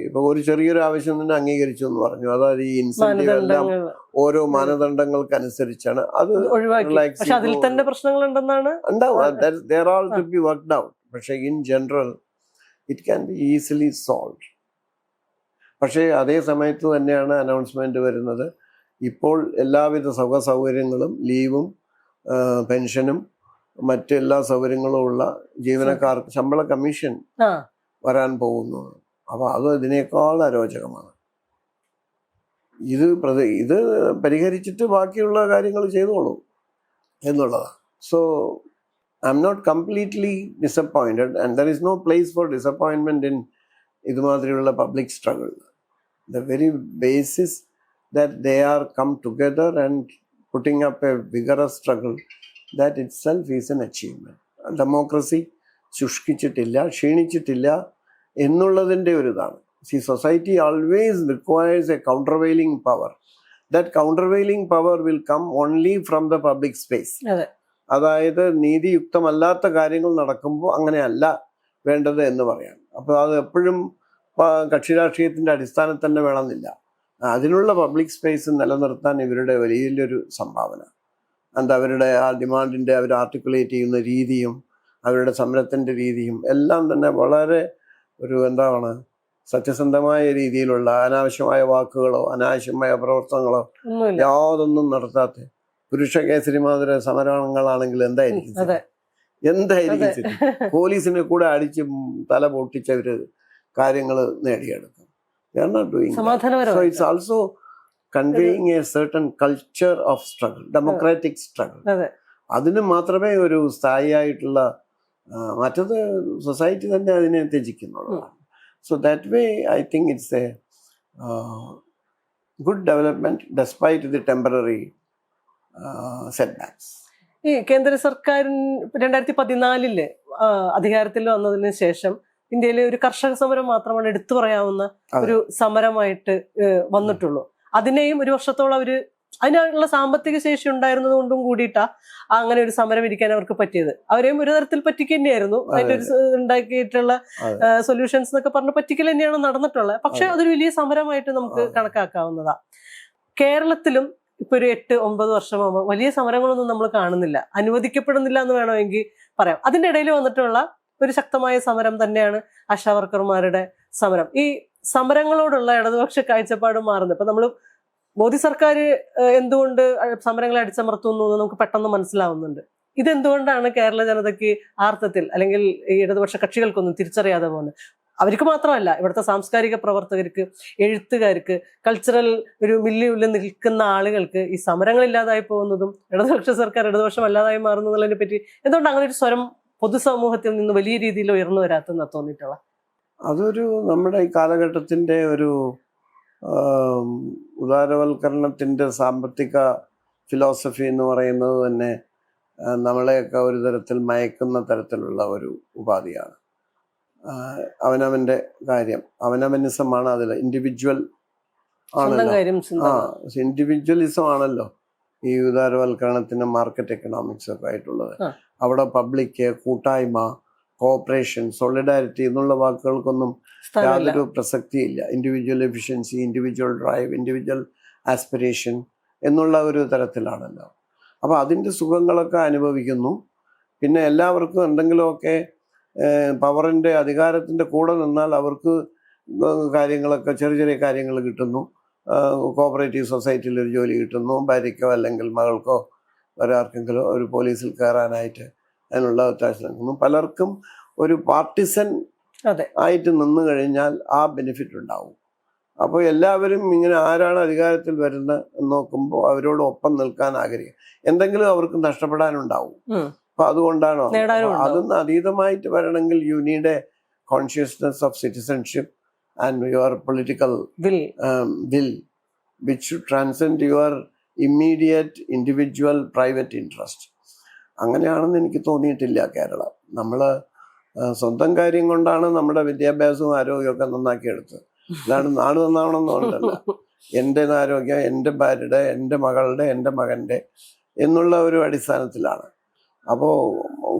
ഇപ്പൊ ഒരു ചെറിയൊരു ആവശ്യം തന്നെ അംഗീകരിച്ചു എന്ന് പറഞ്ഞു. അതായത് ഈ ഇൻസെന്റീവ് എല്ലാം ഓരോ മാനദണ്ഡങ്ങൾക്കനുസരിച്ചാണ്. അത് ഉണ്ടാവും. പക്ഷെ in general it can be easily solve. പക്ഷേ അതേ സമയത്ത് തന്നെയാണ് അനൗൺസ്മെന്റ് വരുന്നത്, ഇപ്പോൾ എല്ലാവിധ സൗകര്യങ്ങളും, ലീവും പെൻഷനും മറ്റെല്ലാ സൗകര്യങ്ങളും ഉള്ള ജീവനക്കാർക്ക് ശമ്പള കമ്മീഷൻ വരാൻ പോകുന്നു. അപ്പൊ അത് ഇതിനേക്കാൾ അരോചകമാണ്. ഇത് പരിഹരിച്ചിട്ട് ബാക്കിയുള്ള കാര്യങ്ങൾ ചെയ്തോളൂ എന്നുള്ളതാണ്. So I'm not completely disappointed, and there is no place for disappointment in ഇതുമാതിരിയുള്ള public struggle. The very basis that they are come together and putting up a vigorous struggle, that itself is an achievement. Democracy ശുഷ്കിച്ചിട്ടില്ല, ക്ഷീണിച്ചിട്ടില്ല എന്നുള്ളതിൻ്റെ ഒരു ഇതാണ്. See, society always requires a countervailing power. That countervailing power will come only from the public space. അതായത് നീതിയുക്തമല്ലാത്ത കാര്യങ്ങൾ നടക്കുമ്പോൾ അങ്ങനെയല്ല വേണ്ടത് എന്ന് പറയാം. അപ്പോൾ അത് എപ്പോഴും കക്ഷി രാഷ്ട്രീയത്തിന്റെ അടിസ്ഥാനത്തിൽ തന്നെ വേണമെന്നില്ല. അതിനുള്ള പബ്ലിക് സ്പേസ് നിലനിർത്താൻ ഇവരുടെ വലിയൊരു സംഭാവന, അവരുടെ ആ ഡിമാൻഡിന്റെ അവർ ആർട്ടിക്കുലേറ്റ് ചെയ്യുന്ന രീതിയും അവരുടെ സമരത്തിൻ്റെ രീതിയും എല്ലാം തന്നെ വളരെ ഒരു എന്താണ് സത്യസന്ധമായ രീതിയിലുള്ള അനാവശ്യമായ വാക്കുകളോ അനാവശ്യമായ പ്രവർത്തനങ്ങളോ ഒന്നുമില്ല. യാതൊന്നും നടത്താത്ത പുരുഷ കേസരിമാതിര സമരങ്ങളാണെങ്കിൽ എന്തായിരിക്കും അതെ. എന്തായിരിക്കും സ്ഥിതി? പോലീസിനെ കൂടെ അടിച്ച് തല പൊട്ടിച്ചവര് കാര്യങ്ങൾ നേടിയെടുക്കും. They are not doing that. So സമാധാനപരമായി. it's also conveying a certain culture of struggle, democratic struggle. അതെ. അതിന് മാത്രമേ ഒരു സ്ഥായിയായിട്ടുള്ള മറ്റത് സൊസൈറ്റി തന്നെ അതിനെ ത്യജിക്കുന്നുള്ളതാണ്. So that way I think it's a good development despite the temporary setbacks. ഈ കേന്ദ്ര സർക്കാരിൻ 2014 അധികാരത്തിൽ വന്നതിന് ശേഷം ഇന്ത്യയിലെ ഒരു കർഷക സമരം മാത്രമാണ് എടുത്തു പറയാവുന്ന ഒരു സമരമായിട്ട് വന്നിട്ടുള്ളൂ. അതിനെയും ഒരു വർഷത്തോളം അവര് അതിനുള്ള സാമ്പത്തിക ശേഷി ഉണ്ടായിരുന്നത് കൊണ്ടും കൂടിയിട്ടാ അങ്ങനെ ഒരു സമരം ഇരിക്കാൻ അവർക്ക് പറ്റിയത്. അവരെയും ഒരു തരത്തിൽ പറ്റിക്കുക തന്നെയായിരുന്നു. അതിന്റെ ഒരു ഉണ്ടാക്കിയിട്ടുള്ള സൊല്യൂഷൻസ് എന്നൊക്കെ പറഞ്ഞ് പറ്റിക്കൽ തന്നെയാണ് നടന്നിട്ടുള്ളത്. പക്ഷെ അതൊരു വലിയ സമരമായിട്ട് നമുക്ക് കണക്കാക്കാവുന്നതാ. കേരളത്തിലും ഇപ്പൊ ഒരു 8-9 വർഷമാകുമ്പോൾ വലിയ സമരങ്ങളൊന്നും നമ്മൾ കാണുന്നില്ല, അനുവദിക്കപ്പെടുന്നില്ല എന്ന് വേണമെങ്കിൽ പറയാം. അതിന്റെ ഇടയിൽ വന്നിട്ടുള്ള ഒരു ശക്തമായ സമരം തന്നെയാണ് ആശാവർക്കർമാരുടെ സമരം. ഈ സമരങ്ങളോടുള്ള ഇടതുപക്ഷ കാഴ്ചപ്പാട് മാറുന്നത് ഇപ്പൊ നമ്മൾ മോദി സർക്കാർ എന്തുകൊണ്ട് സമരങ്ങളെ അടിച്ചമർത്തുന്നു എന്ന് നമുക്ക് പെട്ടെന്ന് മനസ്സിലാവുന്നുണ്ട്. ഇതെന്തുകൊണ്ടാണ് കേരള ജനതയ്ക്ക് ആർത്ഥത്തിൽ അല്ലെങ്കിൽ ഈ ഇടതുപക്ഷ കക്ഷികൾക്കൊന്നും തിരിച്ചറിയാതെ പോകുന്നത്? അവർക്ക് മാത്രമല്ല, ഇവിടുത്തെ സാംസ്കാരിക പ്രവർത്തകർക്ക്, എഴുത്തുകാർക്ക്, കൾച്ചറൽ ഒരു മില്ലിയുള്ളിൽ നിൽക്കുന്ന ആളുകൾക്ക് ഈ സമരങ്ങളില്ലാതായി പോകുന്നതും ഇടതുപക്ഷ സർക്കാർ ഇടതുപക്ഷമല്ലാതായി മാറുന്നതിനെ പറ്റി എന്തുകൊണ്ട് അങ്ങനെ ഒരു സ്വരം പൊതുസമൂഹത്തിൽ നിന്ന് വലിയ രീതിയിൽ ഉയർന്നു വരാത്തെന്ന് തോന്നിയിട്ടുള്ള? അതൊരു നമ്മുടെ ഈ കാലഘട്ടത്തിൻ്റെ ഒരു ഉദാരവൽക്കരണത്തിൻ്റെ സാമ്പത്തിക ഫിലോസഫി എന്ന് പറയുന്നത് തന്നെ നമ്മളെയൊക്കെ ഒരു തരത്തിൽ മയക്കുന്ന തരത്തിലുള്ള ഒരു ഉപാധിയാണ്. അവനവൻ്റെ കാര്യം, അവനവനിസമാണ് അതിൽ. ഇൻഡിവിജ്വൽ ആണല്ലോ, ഇൻഡിവിജ്വലിസം ആണല്ലോ ഈ ഉദാരവൽക്കരണത്തിന് മാർക്കറ്റ് എക്കണോമിക്സ് ഒക്കെ ആയിട്ടുള്ളത്. അവിടെ പബ്ലിക്, കൂട്ടായ്മ, കോഓപ്പറേഷൻ, സോളിഡാരിറ്റി എന്നുള്ള വാക്കുകൾക്കൊന്നും യാതൊരു പ്രസക്തിയില്ല. Individual efficiency, individual drive, individual aspiration എന്നുള്ള ഒരു തരത്തിലാണല്ലോ. അപ്പോൾ അതിൻ്റെ സുഖങ്ങളൊക്കെ അനുഭവിക്കുന്നു. പിന്നെ എല്ലാവർക്കും എന്തെങ്കിലുമൊക്കെ പവറിൻ്റെ അധികാരത്തിൻ്റെ കൂടെ നിന്നാൽ അവർക്ക് കാര്യങ്ങളൊക്കെ ചെറിയ ചെറിയ കാര്യങ്ങൾ കിട്ടുന്നു. കോഓപ്പറേറ്റീവ് സൊസൈറ്റിയിൽ ഒരു ജോലി കിട്ടുന്നു, ഭാര്യയ്ക്കോ അല്ലെങ്കിൽ മകൾക്കോ ഒരാർക്കെങ്കിലും ഒരു പോലീസിൽ കയറാനായിട്ട് അതിനുള്ള ഒത്താശ നൽകുന്നു. പലർക്കും ഒരു പാർട്ടിസൻ ആയിട്ട് നിന്ന് കഴിഞ്ഞാൽ ആ ബെനിഫിറ്റ് ഉണ്ടാവും. അപ്പോൾ എല്ലാവരും ഇങ്ങനെ ആരാണ് അധികാരത്തിൽ വരുന്നത് എന്ന് നോക്കുമ്പോൾ അവരോട് ഒപ്പം നിൽക്കാൻ ആഗ്രഹിക്കും. എന്തെങ്കിലും അവർക്ക് നഷ്ടപ്പെടാനുണ്ടാവും. അപ്പൊ അതുകൊണ്ടാണോ അതൊന്ന് അതീതമായിട്ട് വരണമെങ്കിൽ you need A consciousness of citizenship and your political will which should transcend your immediate individual private interest. അങ്ങനെയാണെന്ന് എനിക്ക് തോന്നിയിട്ടില്ല കേരളം. നമ്മൾ സ്വന്തം കാര്യം കൊണ്ടാണ് നമ്മുടെ വിദ്യാഭ്യാസവും ആരോഗ്യമൊക്കെ നന്നാക്കിയെടുത്തത്. അതാണ് നാട് നന്നാവണമെന്നുണ്ടല്ല. എൻ്റെ ആരോഗ്യം എൻ്റെ ഭാര്യയുടെ, എൻ്റെ മകളുടെ, എൻ്റെ മകൻ്റെ എന്നുള്ള ഒരു അടിസ്ഥാനത്തിലാണ്. അപ്പോൾ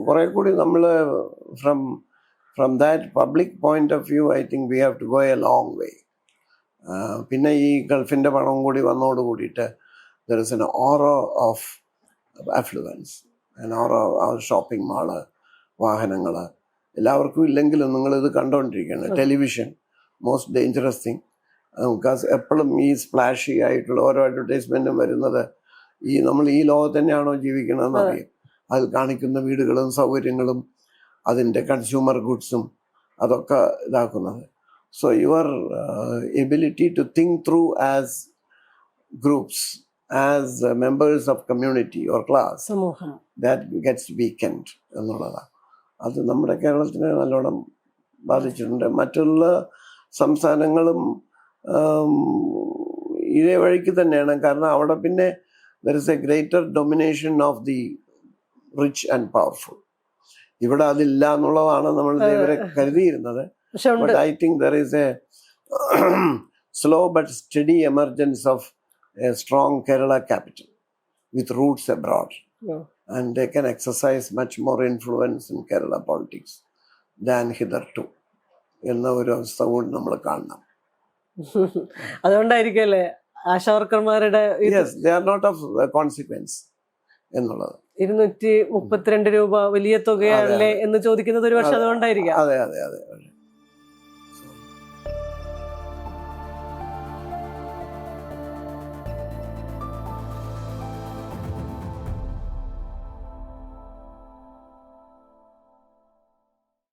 കുറെ കൂടി നമ്മൾ from that public point of view I think we have to go a long way. പിന്നെ ഈ ഗൾഫിൻ്റെ പണവും കൂടി വന്നോട് കൂടിയിട്ട് there is an aura of affluence, an aura shopping mall, വാഹനങ്ങൾ എല്ലാവർക്കും ഇല്ലെങ്കിലും നിങ്ങളിത് കണ്ടുകൊണ്ടിരിക്കുകയാണ്. Television most dangerous thing. Because എപ്പോഴും ഈ സ്പ്ലാഷി ആയിട്ടുള്ള ഓരോ അഡ്വർടൈസ്മെൻറ്റും വരുന്നത് നമ്മൾ ഈ ലോകത്ത് തന്നെയാണോ ജീവിക്കണമെന്ന് അറിയാം. അതിൽ കാണിക്കുന്ന വീടുകളും സൗകര്യങ്ങളും അതിൻ്റെ കൺസ്യൂമർ ഗുഡ്സും അതൊക്കെ ഇതാക്കുന്നത്. So your ability to think through as groups, as members of community or class, that gets weakened എന്നുള്ളതാണ്. അത് നമ്മുടെ കേരളത്തിനെ നല്ലോണം ബാധിച്ചിട്ടുണ്ട്. മറ്റുള്ള സംസ്ഥാനങ്ങളും ഇതേ വഴിക്ക് തന്നെയാണ്. കാരണം അവിടെ പിന്നെ there is A greater domination of the rich and powerful. ഇവിടെ അതില്ല എന്നുള്ളതാണ് നമ്മൾ ഇവരെ കരുതിയിരുന്നത്. But I think there is A slow but study emergence of A strong Kerala capital with Roots abroad. And they can exercise much more influence in Kerala politics than hitherto എന്ന ഒരു അവസ്ഥ കൂടി നമ്മൾ കാണണം. അതുകൊണ്ടായിരിക്കല്ലേ ആശാവർക്കർമാരുടെ yes they are not of consequence എന്നുള്ളത്. 232 രൂപ വലിയ തുകയല്ലേ എന്ന് ചോദിക്കുന്നത് ഒരു പക്ഷെ അതുകൊണ്ടായിരിക്കാം. അതെ അതെ അതെ